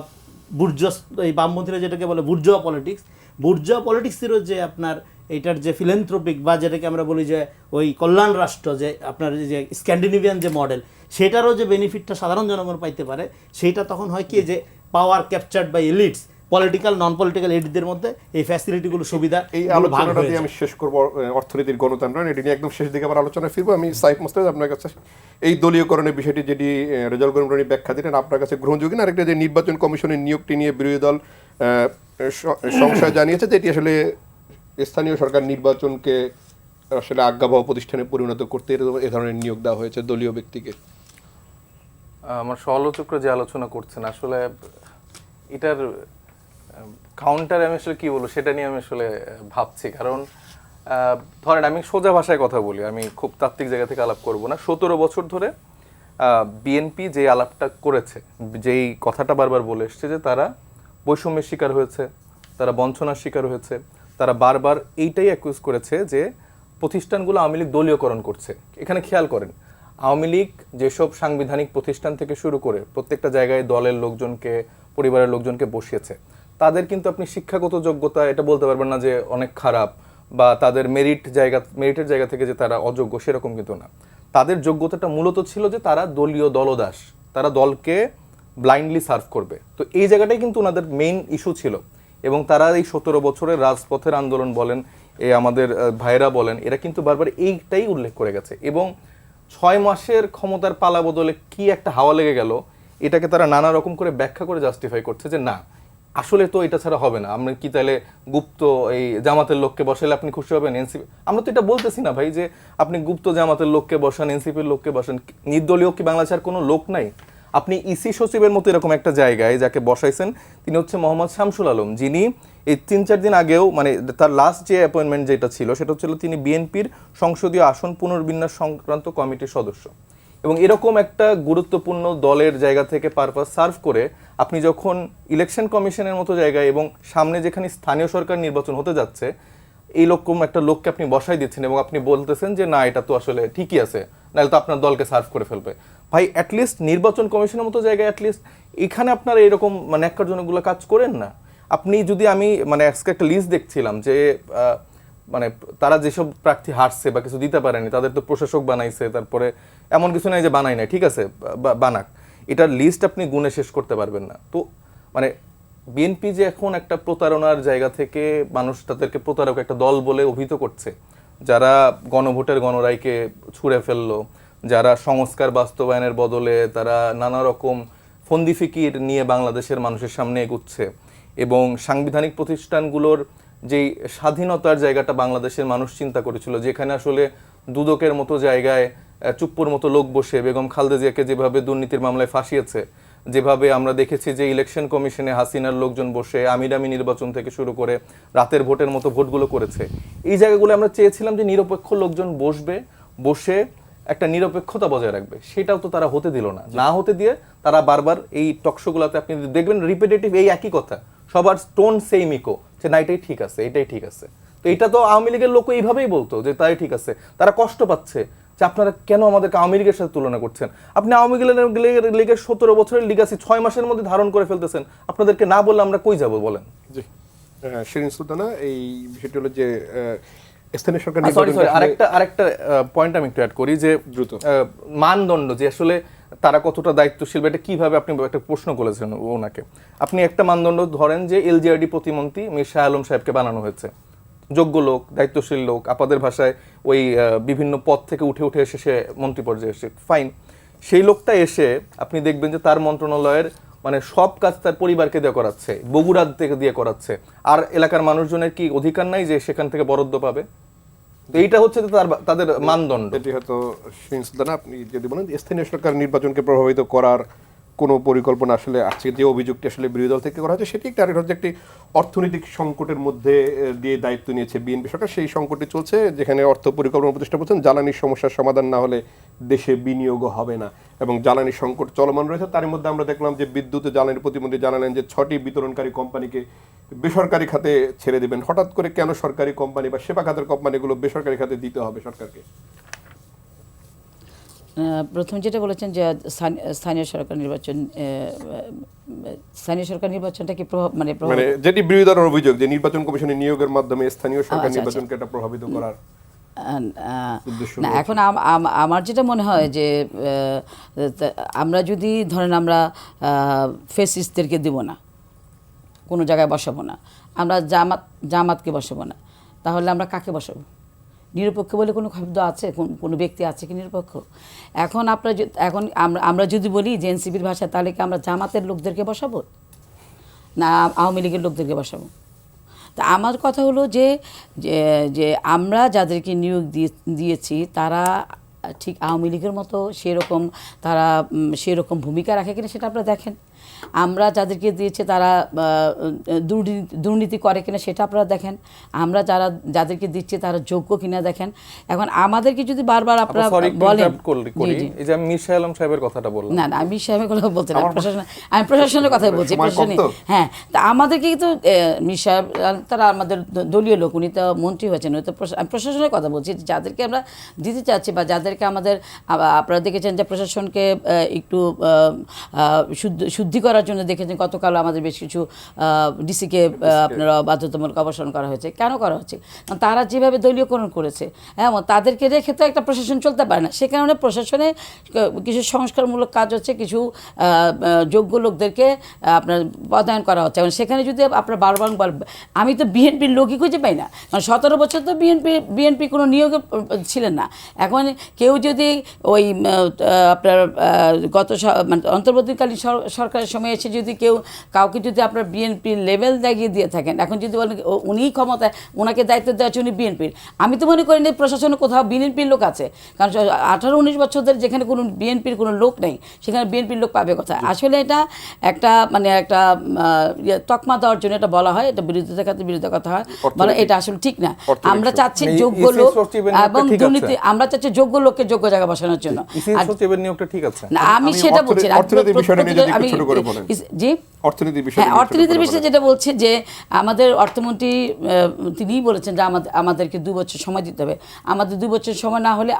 এই বামপন্থীরা যেটাকে বলে বুর্জোয়া পলিটিক্সেরও যে আপনার এইটার যে ফিলেন্থ্রপিক, বা যেটাকে আমরা বলি যে ওই কল্যাণ রাষ্ট্র, যে আপনার যে স্ক্যান্ডিনেভিয়ান যে মডেল, সেটারও যে বেনিফিটটা সাধারণ জনগণ পাইতে পারে, সেইটা তখন হয় কি, যে power captured by elites, political non political এলিটদের মধ্যে এই ফ্যাসিলিটিগুলো, সুবিধা।
এই আলোচনাটা দিয়ে আমি শেষ করবো অর্থনীতির গণতন্ত্র, এটি নিয়ে একদম শেষ দিকে আবার আলোচনা ফিরবো। আমি সাইফ মোস্তাফিজ, আপনার কাছে এই দলীয়করণের বিষয়টি যেটি রেজাল্ট গণতন্ত্র ব্যাখ্যা দিলেন, আপনার কাছে গ্রহণযোগ্য না? আরেকটা যে নির্বাচন কমিশনের নিয়োগটি নিয়ে বিরোধী দল সংশয় জানিয়েছে যে এটি আসলে স্থানীয় সরকার নির্বাচনকে আসলে আজ্ঞাবহ প্রতিষ্ঠানে পরিণত করতে এ ধরনের নিয়োগ দেওয়া হয়েছে দলীয় ব্যক্তিকে।
আমার সমালোচকরা যে আলোচনা করছেন, আসলে এটার কাউন্টার আমি আসলে কি বলবো, সেটা নিয়ে আমি আসলে ভাবছি। কারণ ধরেন, আমি সোজা ভাষায় কথা বলি, আমি খুব তাত্ত্বিক জায়গা থেকে আলাপ করব না। 17 বছর ধরে বিএনপি যে আলাপটা করেছে, যেই কথাটা বারবার বলে এসছে, যে তারা বৈষম্যের শিকার হয়েছে, তারা বঞ্চনার শিকার হয়েছে, তারা বারবার এইটাই অ্যাকিউজ করেছে যে প্রতিষ্ঠানগুলো আওয়ামী লীগ দলীয়করণ করছে। এখানে খেয়াল করেন, আওয়ামী লীগ যেসব সাংবিধানিক প্রতিষ্ঠান থেকে শুরু করে প্রত্যেকটা জায়গায় দলের লোকজনকে, পরিবারের লোকজনকে বসিয়েছে, তাদের কিন্তু আপনি শিক্ষাগত যোগ্যতা এটা বলতে পারবেন না যে অনেক খারাপ, বা তাদের মেরিটের জায়গা থেকে যে তারা অযোগ্য, সেরকম কিন্তু না। তাদের যোগ্যতাটা মূলত ছিল যে তারা দলীয় দলদাস, তারা দলকে ব্লাইন্ডলি সার্ভ করবে। তো এই জায়গাটাই কিন্তু ওনাদের মেইন ইস্যু ছিল। এবং তারা এই 17 বছরের রাজপথের আন্দোলন বলেন, আমাদের ভাইরা বলেন, এরা কিন্তু বারবার এইটাই উল্লেখ করে গেছে। এবং 6 মাসের ক্ষমতার পালা বদলে কি একটা হাওয়া লেগে গেল, এটাকে তারা নানা রকম করে ব্যাখ্যা করে জাস্টিফাই করছে যে না, আসলে তো এটা ছাড়া হবে না। আমরা কি তাহলে গুপ্ত এই জামাতের লোককে বসালে আপনি খুশি হবেন? এনসিপি, আমরা তো এটা বলতেছি না ভাই যে আপনি গুপ্ত জামাতের লোককে বসান, এনসিপির লোককে বসান। নির্দলীয় কি বাংলাদেশে আর কোনো লোক নাই? আপনি ইসি সচিবের মতো এরকম একটা জায়গায় যাকে বসাইছেন, তিনি হচ্ছে মোহাম্মদ শামসুল আলম, যিনি এই 3-4 দিন আগেও, মানে তার লাস্ট যে অ্যাপয়েন্টমেন্ট যেটা ছিল, সেটা হচ্ছিল তিনি বিএনপির সংসদীয় আসন পুনর্বিন্যাস সংক্রান্ত কমিটির সদস্য। এবং এরকম একটা গুরুত্বপূর্ণ দলের জায়গা থেকে পারপাস সার্ভ করে আপনি যখন ইলেকশন কমিশনের মতো জায়গায়, এবং সামনে যেখানে স্থানীয় সরকার নির্বাচন হতে যাচ্ছে, এই রকম একটা লোককে আপনি বসাই দিচ্ছেন এবং আপনি বলতেছেন যে না, এটা তো আসলে ঠিকই আছে, নাহলে তো আপনার দলকে সার্ভ করে ফেলবে। ভাই, অ্যাটলিস্ট নির্বাচন কমিশনের মতো জায়গায় অ্যাটলিস্ট এখানে আপনারা এরকম মানে ন্যাক্কারজনকগুলো কাজ করেন না। আপনি যদি, আমি মানে আজকে একটা লিস্ট দেখছিলাম যে মানে তারা যেসব প্রার্থী হারছে বা কিছু দিতে পারেনি, তাদের তো প্রশাসক বানাইছে, তারপরে এমন কিছু নাই যে বানাই নাই, ঠিক আছে, বানাক। এটার লিস্ট আপনি গুণে শেষ করতে পারবেন না। তো মানে বিএনপি যে এখন একটা প্রতারণার জায়গা থেকে মানুষ তাদেরকে প্রতারক একটা দল বলে অভিহিত করছে, যারা গণভোটের গণরায়কে ছুঁড়ে ফেললো, যারা সংস্কার বাস্তবায়নের বদলে তারা নানা রকম ফন্দি ফিকির নিয়ে বাংলাদেশের মানুষের সামনে এগুচ্ছে, এবং সাংবিধানিক প্রতিষ্ঠানগুলোর যেই স্বাধীনতার জায়গাটা বাংলাদেশের মানুষ চিন্তা করেছিল, যেখানে আসলে দুদকের মতো জায়গায় চুপ্পুর মতো লোক বসে বেগম খালেদা জিয়াকে যেভাবে দুর্নীতির মামলায় ফাঁসিয়েছে, যেভাবে আমরা দেখেছি যে ইলেকশন কমিশনে হাসিনার লোকজন বসে আমিরামি নির্বাচন থেকে শুরু করে রাতের ভোটের মতো ভোটগুলো করেছে, এই জায়গাগুলো আমরা চেয়েছিলাম যে নিরপেক্ষ লোকজন বসে একটা নিরপেক্ষতা বজায় রাখবে, সেটাও তো তারা হতে দিল না। না হতে দিয়ে তারা বারবার এই টকশোগুলোতে আপনি দেখবেন রিপিটেটিভ এই একই কথা, সবার টোন সেম ইকো, যে না এটাই ঠিক আছে, এটাই ঠিক আছে। তো এটা তো আওয়ামী লীগের লোক এইভাবেই বলতো যে তাই ঠিক আছে, তারা কষ্ট পাচ্ছে যে আপনারা কেন আমাদেরকে আওয়ামী লীগের সাথে তুলনা করছেন, আপনি আওয়ামী লীগের 17 বছরের লিগাসি 6 মাসের মধ্যে ধারণ করে ফেলতেছেন, আপনাদেরকে না বললে আমরা কই যাব বলেন।
জি শিরিন সুলতানা, এই বিষয়টি হলো যে স্থানীয় সরকার
সরি আরেকটা পয়েন্ট আমি একটু অ্যাড করি যে
দ্রুত
মানদণ্ড, যে আসলে তারা কতটা দায়িত্বশীল, এটা কিভাবে আপনি একটা প্রশ্ন করেছেন ওনাকে। আপনি একটা মানদণ্ড ধরেন যে এলজিআরডি প্রতিমন্ত্রী মীর শাহ আলম সাহেবকে বানানো হয়েছে, যোগ্য লোক, দায়িত্বশীল লোক, আপাদের ভাষায় ওই বিভিন্ন পদ থেকে উঠে এসে সে মন্ত্রী পর্যায়ে এসে, ফাইন। সেই লোকটা এসে আপনি দেখবেন যে তার মন্ত্রণালয়ের মানে সব কাজ তার পরিবারকে দিয়ে করাচ্ছে, বগুড়া থেকে দিয়ে করাচ্ছে, আর এলাকার মানুষজনের কি অধিকার নাই যে সেখান থেকে বরাদ্দ পাবে? তো এইটা হচ্ছে তাদের মানদণ্ড।
এটি হয়তো শিরিন সুলতানা, আপনি যদি বলেন স্থানীয় সরকার নির্বাচনকে প্রভাবিত করার কোনো পরিকল্পনা আসলে আছে, যে অভিযোগটি আসলে বিরোধী দল থেকে করা হচ্ছে সেটি একটা, আরেকটা হচ্ছে একটি অর্থনৈতিক সংকটের মধ্যে দিয়ে দায়িত্ব নিয়েছে বিএনপি সরকার, সেই সংকটটি চলছে, যেখানে অর্থ পরিকল্পনা উপদেষ্টা বলছেন জ্বালানির সমস্যার সমাধান না হলে দেশে বিনিয়োগও হবে না, এবং জ্বালানির সংকট চলমান রয়েছে। তার মধ্যে আমরা দেখলাম যে বিদ্যুৎ জ্বালানির প্রতিমন্ত্রী জানালেন যে 6টি বিতরণকারী কোম্পানিকে বেসরকারি খাতে ছেড়ে দেবেন। হঠাৎ করে কেন সরকারি কোম্পানি বা সেবা খাতের কোম্পানিগুলো বেসরকারি খাতে দিতে হবে সরকারকে?
প্রথম যেটা বলেছেন যে স্থানীয় সরকার নির্বাচনটা কি প্রভাব মানে
যেটি বিরোধী দলের অভিযোগ যে নির্বাচন কমিশনের নিয়োগের মাধ্যমে স্থানীয় সরকার নির্বাচনকে এটা প্রভাবিত করার
না। এখন আমার যেটা মনে হয় যে আমরা যদি ধরেন আমরা ফেসিস্টদেরকে দিব না, কোনো জায়গায় বসাবো না, আমরা জামাতকে বসাবো না, তাহলে আমরা কাকে বসাবো? নিরপেক্ষ বলে কোনো শব্দ আছে, কোনো ব্যক্তি আছে কি নিরপেক্ষ? এখন আমরা যদি বলি যে এনসিপির ভাষা, তাহলে কি আমরা জামাতের লোকদেরকে বসাবো না আওয়ামী লীগের লোকদেরকে বসাবো? তা আমার কথা হলো যে আমরা যাদেরকে নিয়োগ দিয়েছি তারা ঠিক আওয়ামী লীগের মতো সেরকম ভূমিকা রাখে কিনা সেটা আপনারা দেখেন। আমরা যাদেরকে দিয়েছে তারা দুর্নীতি করে কিনা সেটা আপনারা দেখেন। আমরা যাদেরকে দিচ্ছে তারা যোগ্য কিনা দেখেন। এখন আমাদেরকে যদি বারবার আপনারা বলেন,
এই যে আমি মীর শাহ আলম সাহেবের কথাটা বললাম,
না আমি মীর সাহেবের কথা বলতে না, আমি প্রশাসনের কথা বলছি। প্রশাসনিক, হ্যাঁ, তা আমাদেরকে কিন্তু মীর সাহেব তারা আমাদের দলীয় লোক, উনি তো মন্ত্রী হয়েছেন, উনি তো আমি প্রশাসনের কথা বলছি। যাদেরকে আমরা দিতে চাচ্ছি বা যাদেরকে আপনারা দেখেছেন যে প্রশাসনকে একটু শুদ্ধি করার জন্য দেখেছেন গতকাল আমাদের বেশ কিছু ডিসিকে আপনারা বাধ্যতামূলক অবসান করা হয়েছে। কেন করা হচ্ছে? তারা যেভাবে দলীয়করণ করেছে, হ্যাঁ, তাদেরকে রেখে তো একটা প্রশাসন চলতে পারে না। সে কারণে প্রশাসনে কিছু সংস্কারমূলক কাজ হচ্ছে, কিছু যোগ্য লোকদেরকে আপনার পদায়ন করা হচ্ছে। এবং সেখানে যদি আপনার বারবার আমি তো বিএনপির লোকই খুঁজে পাই না, কারণ 17 বছর তো বিএনপি কোনো নিয়োগে ছিলেন না। এখন কেউ যদি ওই আপনার মানে অন্তর্বর্তীকালীন সরকারের সময় এসে যদি কাউকে যদি আপনার বিএনপির লেভেল দাগিয়ে দিয়ে থাকেন, এখন যদি বলেন উনিই ক্ষমতায়, ওনাকে দায়িত্ব দেওয়া হচ্ছে উনি বিএনপির, আমি তো মনে করি না প্রশাসনে কোথাও বিএনপির লোক আছে। কারণ 18-19 বছর ধরে যেখানে কোনো বিএনপির কোনো লোক নেই, সেখানে বিএনপির লোক পাবে কথা। আসলে এটা একটা মানে একটা তকমা দেওয়ার জন্য এটা বলা হয়, এটা বিরোধিতা খাতে বিরোধিতা কথা হয়, বলা এটা আসলে ঠিক না। আমরা চাচ্ছি যোগ্য লোক এবং দুর্নীতি, আমরা চাচ্ছি যোগ্য লোককে যোগ্য জায়গা বসানোর জন্য।
সচিবের নিয়োগটা ঠিক আছে
না, আমি সেটা বলছি না।
বলেন।
জি
অর্থনীতির বিষয়ে
হ্যাঁ, অর্থনীতির বিষয়ে যেটা বলছে যে আমাদের অর্থমন্ত্রী তিনিই বলেছেন যে আমাদেরকে 2 বছর সময় দিতে হবে। আমাদের 2 বছর সময় না হলে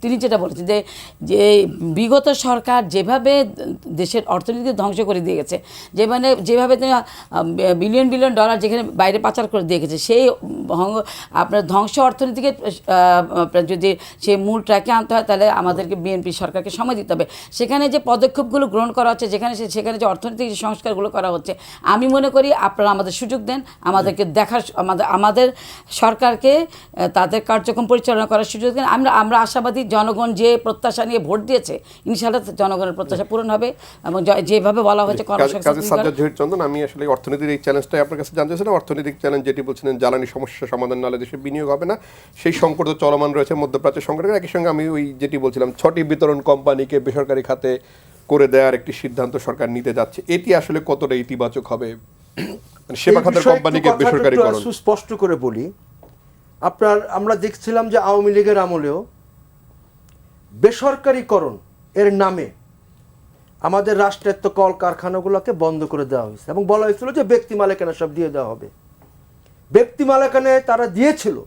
তিনি যেটা বলেছেন যে যে বিগত সরকার যেভাবে দেশের অর্থনীতিকে ধ্বংস করে দিয়ে গেছে, যেভাবে বিলিয়ন বিলিয়ন ডলার যেখানে বাইরে পাচার করে দিয়ে গেছে, সেই আপনার ধ্বংস অর্থনীতিকে আপনার যদি সেই মূল ট্র্যাকে আনতে হয় তাহলে আমাদেরকে বিএনপি সরকারকে সময় দিতে হবে। সেখানে যে পদক্ষেপগুলো গ্রহণ করা হচ্ছে, সেখানে যে অর্থনৈতিক সংস্কারগুলো করা হচ্ছে, আমি মনে করি আপনারা আমাদের সুযোগ দেন, আমাদেরকে দেখার আমাদের সরকারকে তাদের কার্যক্রম পরিচালনা করার সুযোগ দেন। আমরা আশাবাদী জনগণ যে প্রত্যাশা নিয়ে ভোট দিয়েছে ইনশাআল্লাহ জনগণের প্রত্যাশা পূরণ হবে এবং যেভাবে বলা হয়েছে
চন্দন, আমি আসলে অর্থনীতির এই চ্যালেঞ্জটাই আপনার কাছে জানতে চাইছিলাম। অর্থনৈতিক চ্যালেঞ্জ যেটি বলছিলেন জ্বালানি সমস্যা সমাধান নাহলে দেশে বিনিয়োগ হবে না, সেই সংকট তো চলমান রয়েছে মধ্যপ্রাচ্যের সংকটের। একই সঙ্গে আমি ওই যেটি বলছিলাম 6টি বিতরণ কোম্পানিকে বেসরকারি খাতে করে দেওয়ার একটি সিদ্ধান্ত সরকার নিতে যাচ্ছে, এটি আসলে কতটা ইতিবাচক হবে? সেবা খাতের কোম্পানিকে বেসরকারীকরণ
সুস্পষ্ট করে বলি, আমরা দেখছিলাম যে আওয়ামী লীগের আমলেও বেসরকারীকরণ এর নামে আমাদের রাষ্ট্রায়ত্ত কল কারখানাগুলোকে বন্ধ করে দেওয়া হয়েছে এবং বলা হয়েছিল যে ব্যক্তি মালিকানা সব দিয়ে দেওয়া হবে। ব্যক্তি মালিকানায় তারা দিয়েছিল,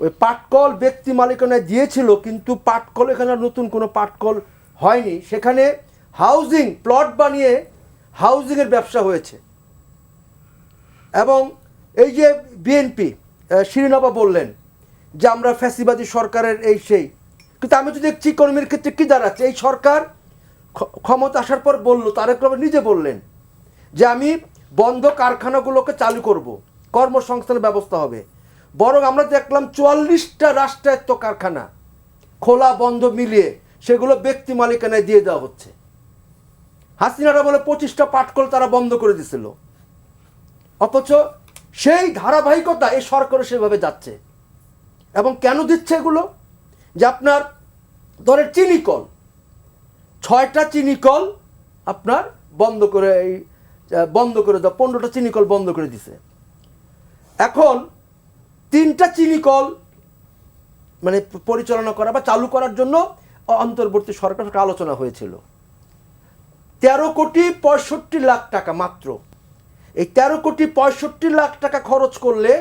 ওই পাটকল ব্যক্তি মালিকানায় দিয়েছিল, কিন্তু পাটকল এখানে নতুন কোনো পাটকল হয়নি। সেখানে হাউজিং প্লট বানিয়ে হাউজিংয়ের ব্যবসা হয়েছে। এবং এই যে বিএনপি শিরিনাবা বললেন যে আমরা ফ্যাসিবাদী সরকারের এই সেই, কিন্তু আমি তো দেখছি ইকোনমির ক্ষেত্রে কী দাঁড়াচ্ছে। এই সরকার ক্ষমতা আসার পর বলল, তারেক রহমান নিজে বললেন যে আমি বন্ধ কারখানাগুলোকে চালু করব, কর্মসংস্থানের ব্যবস্থা হবে। বরং আমরা দেখলাম 44টা রাষ্ট্রায়ত্ত কারখানা খোলা বন্ধ মিলিয়ে সেগুলো ব্যক্তি মালিকানায় দিয়ে দেওয়া হচ্ছে। হাসিনারা বলে 25টা পাটকল তারা বন্ধ করে দিছিল, অথচ সেই ধারাবাহিকতা এই সরকারও সেভাবে যাচ্ছে। এবং কেন দিচ্ছে এগুলো? যে আপনার ধরেন চিনিকল, 6টা চিনিকল আপনার বন্ধ করে দাও, 15টা চিনিকল বন্ধ করে দিছে। এখন 3টা চিনিকল মানে পরিচালনা করা বা চালু করার জন্য অন্তর্বর্তী সরকার আলোচনা হয়েছিল। 13,65,00,000 টাকা মাত্র। এই 13,65,00,000 টাকা খরচ করলে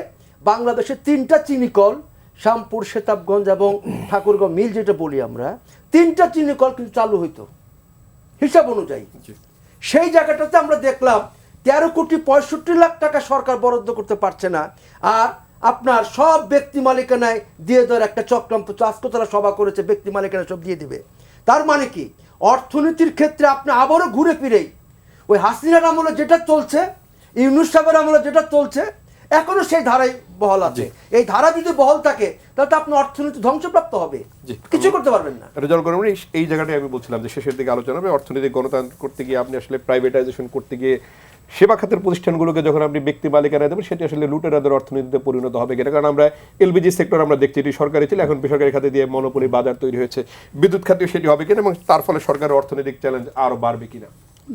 বাংলাদেশে 3টা চিনিকল, শ্যামপুর, সেতাবগঞ্জ এবং ঠাকুরগাঁও মিল যেটা বলি আমরা, 3টা চিনিকল কিন্তু চালু হইতো হিসাব অনুযায়ী। সেই জায়গাটাতে আমরা দেখলাম 13,65,00,000 টাকা সরকার বরাদ্দ করতে পারছে না, আর আপনার সব ব্যক্তি মালিকানায় দিয়ে দেওয়ার একটা চক্রান্ত আজকে তারা সভা করেছে, ব্যক্তি মালিকানায় সব দিয়ে দিবে। তার মানে কি অর্থনীতির ক্ষেত্রে আপনি আবারও ঘুরে ফিরেই ওই হাসিনার আমলে যেটা চলছে, ইউনূস সাহেবের আমলে যেটা চলছে, এখনো সেই ধারায় বহাল আছে। এই ধারা যদি বহাল থাকে তাহলে তো আপনার অর্থনীতি ধ্বংসপ্রাপ্ত হবে, কিছু করতে পারবেন না।
এই জায়গাটাই আমি বলছিলাম যে শেষের দিকে আলোচনা হবে অর্থনৈতিক গণতান্ত্রিক করতে গিয়ে আপনি আসলে প্রাইভেটাইজেশন করতে গিয়ে সেবা খাতের প্রতিষ্ঠানগুলোকে যখন আপনি ব্যক্তি মালিকানায় দেবেন, সেটি আসলে লুটেরাদের অর্থনীতিতে পরিণত হবে কিনা। কারণ আমরা এলপিজি সেক্টর আমরা দেখছি এটি সরকারি ছিল, এখন বেসরকারি খাতে দিয়ে মনোপলি বাজার তৈরি হয়েছে। বিদ্যুৎ খাতেও সেটি হবে কিনা এবং তার ফলে সরকারের অর্থনৈতিক চ্যালেঞ্জ আরও বাড়বে কিনা।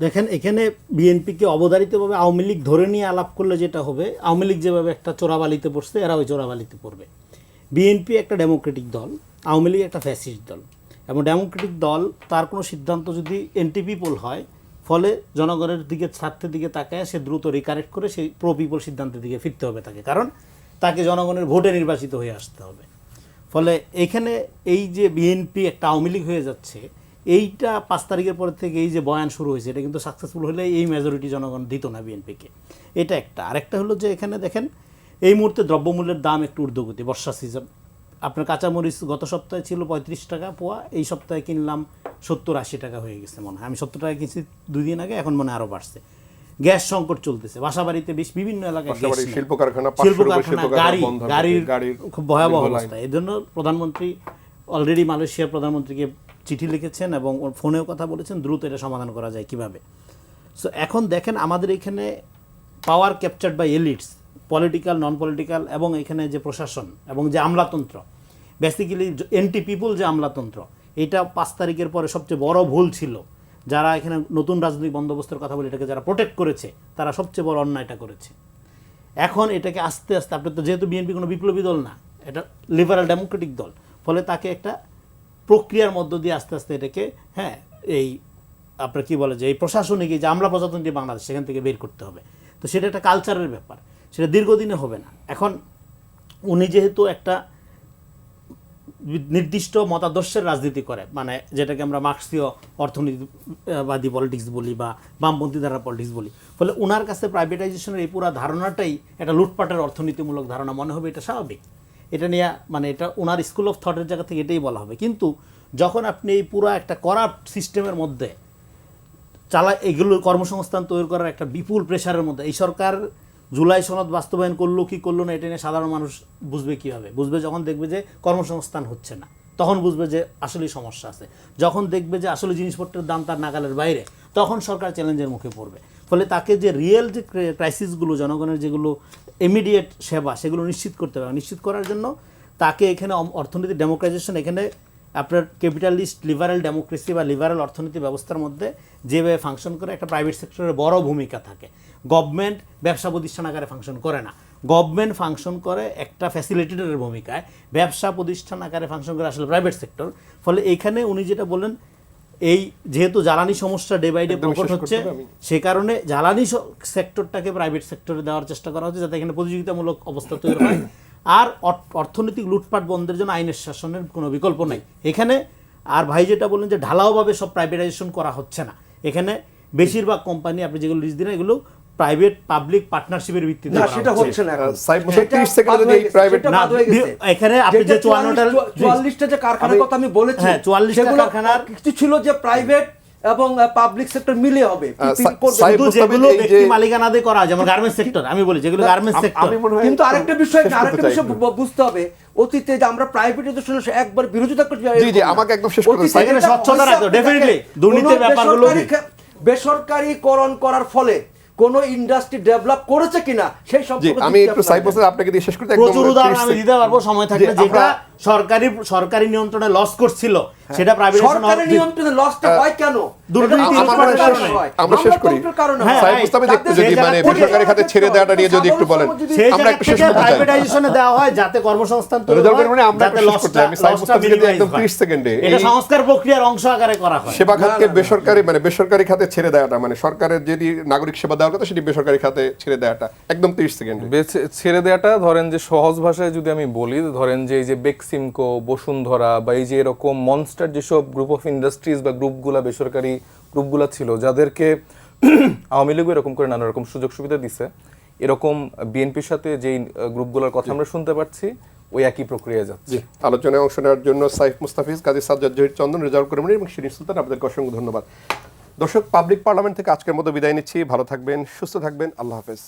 দেখেন, এখানে বিএনপিকে অবধারিতভাবে আওয়ামী লীগ ধরে নিয়ে আলাপ করলে যেটা হবে, আওয়ামী লীগ যেভাবে একটা চোরাবালিতে পড়ছে এরা ওই চোরাবালিতে পড়বে। বিএনপি একটা ডেমোক্রেটিক দল, আওয়ামী লীগ একটা ফ্যাসিস্ট দল। এবং ডেমোক্রেটিক দল তার কোনো সিদ্ধান্ত যদি এন্টি পিপল হয়, ফলে জনগণের দিকে স্বার্থের দিকে তাকায় সে দ্রুত রিকারেক্ট করে সেই প্রো পিপল সিদ্ধান্তের দিকে ফিরতে হবে তাকে, কারণ তাকে জনগণের ভোটে নির্বাচিত হয়ে আসতে হবে। ফলে এইখানে এই যে বিএনপি একটা আওয়ামী লীগ হয়ে যাচ্ছে, এইটা 5 তারিখের পর থেকে এই যে বয়ান শুরু হয়েছে, এটা কিন্তু সাকসেসফুল হলে এই মেজরিটি জনগণ দিত না বিএনপিকে। এটা একটা। আরেকটা হলো যে এখানে দেখেন এই মুহূর্তে দ্রব্যমূল্যের দাম একটু ঊর্ধ্বগতি, বর্ষা সিজন। আপনার কাঁচামরিচ গত সপ্তাহে ছিল 35 টাকা পোয়া, এই সপ্তাহে কিনলাম 70-80 টাকা হয়ে গেছে মনে হয়। আমি 70 টাকা কিনছি 2 দিন আগে, এখন মনে আরও বাড়ছে। গ্যাস সংকট চলতেছে, বাসাবাড়িতে বিভিন্ন এলাকায়
শিল্প কারখানা,
গাড়ির খুব ভয়াবহ অবস্থা। এই জন্য প্রধানমন্ত্রী অলরেডি মালয়েশিয়ার প্রধানমন্ত্রীকে চিঠি লিখেছেন এবং ফোনেও কথা বলেছেন দ্রুত এটা সমাধান করা যায় কিভাবে। সো এখন দেখেন আমাদের এখানে power captured by elites, political, non political, এবং এখানে যে প্রশাসন এবং যে আমলাতন্ত্র, বেসিক্যালি এন্টি পিপুল যে আমলাতন্ত্র, এটা 5 তারিখের পরে সবচেয়ে বড় ভুল ছিল। যারা এখানে নতুন রাজনৈতিক বন্দোবস্তের কথা বলে এটাকে যারা প্রোটেক্ট করেছে, তারা সবচেয়ে বড় অন্যায়টা করেছে। এখন এটাকে আস্তে আস্তে, আপনি তো যেহেতু বিএনপি কোনো বিপ্লবী দল না, এটা লিবারাল ডেমোক্রেটিক দল, ফলে তাকে একটা প্রক্রিয়ার মধ্য দিয়ে আস্তে আস্তে এটাকে এই আপনার কি বলে যে এই প্রশাসনিক এই যে আমলা প্রজাতন্ত্রী বাংলাদেশ সেখান থেকে বের করতে হবে। তো সেটা একটা কালচারের ব্যাপার, সেটা দীর্ঘদিনে হবে না। এখন উনি যেহেতু একটা নির্দিষ্ট মতাদর্শের রাজনীতি করে, মানে যেটাকে আমরা মার্ক্সীয় অর্থনীতিবাদী পলিটিক্স বলি বা বামপন্থী ধারা পলিটিক্স বলি, ফলে ওনার কাছে প্রাইভেটাইজেশনের এই পুরো ধারণাটাই একটা লুটপাটের অর্থনীতিমূলক ধারণা মনে হবে, এটা স্বাভাবিক। এটা নিয়ে মানে এটা ওনার স্কুল অফ থটের জায়গা থেকে এটাই বলা হবে। কিন্তু যখন আপনি এই পুরো একটা করাপ্ট সিস্টেমের মধ্যে এগুলো কর্মসংস্থান তৈরি করার একটা বিপুল প্রেশারের মধ্যে এই সরকার জুলাই সনদ বাস্তবায়ন করলো কি করলো না, এটা নিয়ে সাধারণ মানুষ বুঝবে কীভাবে? বুঝবে যখন দেখবে যে কর্মসংস্থান হচ্ছে না, তখন বুঝবে যে আসলেই সমস্যা আছে। যখন দেখবে যে আসলে জিনিসপত্রের দাম তার নাগালের বাইরে, তখন সরকার চ্যালেঞ্জের মুখে পড়বে। ফলে তাকে যে রিয়েল যে ক্রাইসিসগুলো, জনগণের যেগুলো ইমিডিয়েট সেবা, সেগুলো নিশ্চিত করতে হবে। নিশ্চিত করার জন্য তাকে এখানে অর্থনীতি ডেমোক্রাইজেশন, এখানে আপনার ক্যাপিটালিস্ট লিবারেল ডেমোক্রেসি বা লিবারেল অর্থনীতি ব্যবস্থার মধ্যে যেভাবে ফাংশন করে, একটা প্রাইভেট সেক্টরের বড় ভূমিকা থাকে। গভর্নমেন্ট ব্যবসা প্রতিষ্ঠান আকারে ফাংশন করে না, গভর্নমেন্ট ফাংশন করে একটা ফ্যাসিলিটেটরের ভূমিকায়, ব্যবসা প্রতিষ্ঠান আকারে ফাংশন করে আসলে প্রাইভেট সেক্টর। ফলে এইখানে উনি যেটা বললেন, এই যেহেতু জ্বালানি সমস্যা ডে বাই ডে প্রকট হচ্ছে, সে কারণে জ্বালানি সেক্টরটাকে প্রাইভেট সেক্টরে দেওয়ার চেষ্টা করা হচ্ছে, যাতে এখানে প্রতিযোগিতামূলক অবস্থা তৈরি হয়। আর অর্থনৈতিক লুটপাট বন্ধের জন্য আইনের শাসনের কোনো বিকল্প নেই এখানে। আর ভাই যেটা বললেন যে ঢালাওভাবে সব প্রাইভেটাইজেশন করা হচ্ছে না, এখানে বেশিরভাগ কোম্পানি আপনি যেগুলো লিস্ট দিন এগুলো প্রাইভেট পাবলিক পার্টনারশিপের ভিত্তিতে
না,
করা
সেটা
হচ্ছে।
হচ্ছে না এখন।
সাইড
সেটা
30 সেকেন্ডে যদি
বাদ
প্রাইভেট
সেটা
না,
বাদ হয়ে গেছে।
এখানে আপনি যে
44টা যে কারখানার কথা আমি বলেছি,
হ্যাঁ, 44টা
সেগুলো
কারখানার
কিছু ছিল যে প্রাইভেট এবং পাবলিক সেক্টর মিলে হবে।
সাইড
কিন্তু যেগুলো ব্যক্তি মালিকানাতে করা, যেমন গার্মেন্টস সেক্টর, আমি বলি যেগুলো গার্মেন্টস সেক্টর।
আমি মনে হয়
কিন্তু আরেকটা বিষয়
শেষ করতে চাই একটু।
বুঝতে হবে, অতীতে যে আমরা প্রাইভেটাইজেশনের একবার বিরোধিতা করছি,
জি, আমাকে একদম শেষ করতে
অতীতে
এখানে
যেটা
স্বচ্ছতা
হয়েছে,
রাখতে হবে, definitely, দুর্নীতির
কোনো
ব্যাপারগুলো
বেসরকারীকরণ করার ফলে কোন ইন্ডাস্ট্রি ডেভেলপ করেছে কিনা সেই
জি,
সম্পর্কে
আমি একটু সাইড বছর আপনাকে দিয়ে শেষ করতে একদম
প্রচুর উদাহরণ
30
আমি দিতে পারবো সময় থাকলে,
জি,
যেটা
আমরা-
সরকারি নিয়ন্ত্রণে লস করছিল সেটা প্রাইভেটাইজেশন
সরকারি নিয়ন্ত্রণে লসটা হয় কেন?
দুর্নীতি
এটা
আমার মনে হয়
সরকারের
শেষ-
হয়।
আমরা শেষ করি।
আমলাতন্ত্রের কারণে
হ্যাঁ,
হয়।
সাইড মুস্তাফি একটু যদি
সেই
মানে
জায়গা থেকে-
বেসরকারি খাতে ছেড়ে দেওয়াটা নিয়ে যদি একটু বলেন,
সেই
আমরা
জায়গা
একটু শেষ
থেকে
করতে চাই।
প্রাইভেটাইজেশনে দেওয়া হয় যাতে কর্মসংস্থান তৈরি
রেজাল্ট
হয়,
মানে আমরা
যাতে
একটু শেষ করতে চাই। আমি সাইড মুস্তাফিকে দিয়ে একদম 30 সেকেন্ডে
এটা
এই
সংস্কার প্রক্রিয়ার অংশ আকারে করা হয়।
সেবা খাতকে বেসরকারি মানে বেসরকারি খাতে ছেড়ে দেওয়াটা, মানে সরকারের যদি নাগরিক সেবা দেওয়ার কথা সেটি বেসরকারি খাতে ছেড়ে দেওয়াটা একদম 30 সেকেন্ডে।
ছেড়ে দেওয়াটা ধরেন যে সহজ ভাষায় যদি আমি বলি, ধরেন যে এই যে বেক্সিমকো, বসুন্ধরা বা এই যে এরকম মনস্টার যেসব গ্রুপ অফ ইন্ডাস্ট্রিজ বা গ্রুপগুলা, বেসরকারি গ্রুপগুলা ছিল, যাদেরকে আওয়ামী লীগ এরকম করে নানা রকম সুযোগ সুবিধা দিছে, এরকম বিএনপির সাথে যেই গ্রুপগুলোর কথা আমরা শুনতে পাচ্ছি, ওই একই প্রক্রিয়া যাচ্ছে।
আলোচনায় অংশ নেওয়ার জন্য সাইফ মুস্তাফিজ, কাজী সাজ্জাদ জহির চন্দন, রেজাউল করিম এবং শিরিন সুলতান, আপনাদেরকে অসংখ্য ধন্যবাদ। দর্শক, পাবলিক পার্লামেন্ট থেকে আজকের মতো বিদায় নিচ্ছি। ভালো থাকবেন, সুস্থ থাকবেন, আল্লাহ হাফেজ।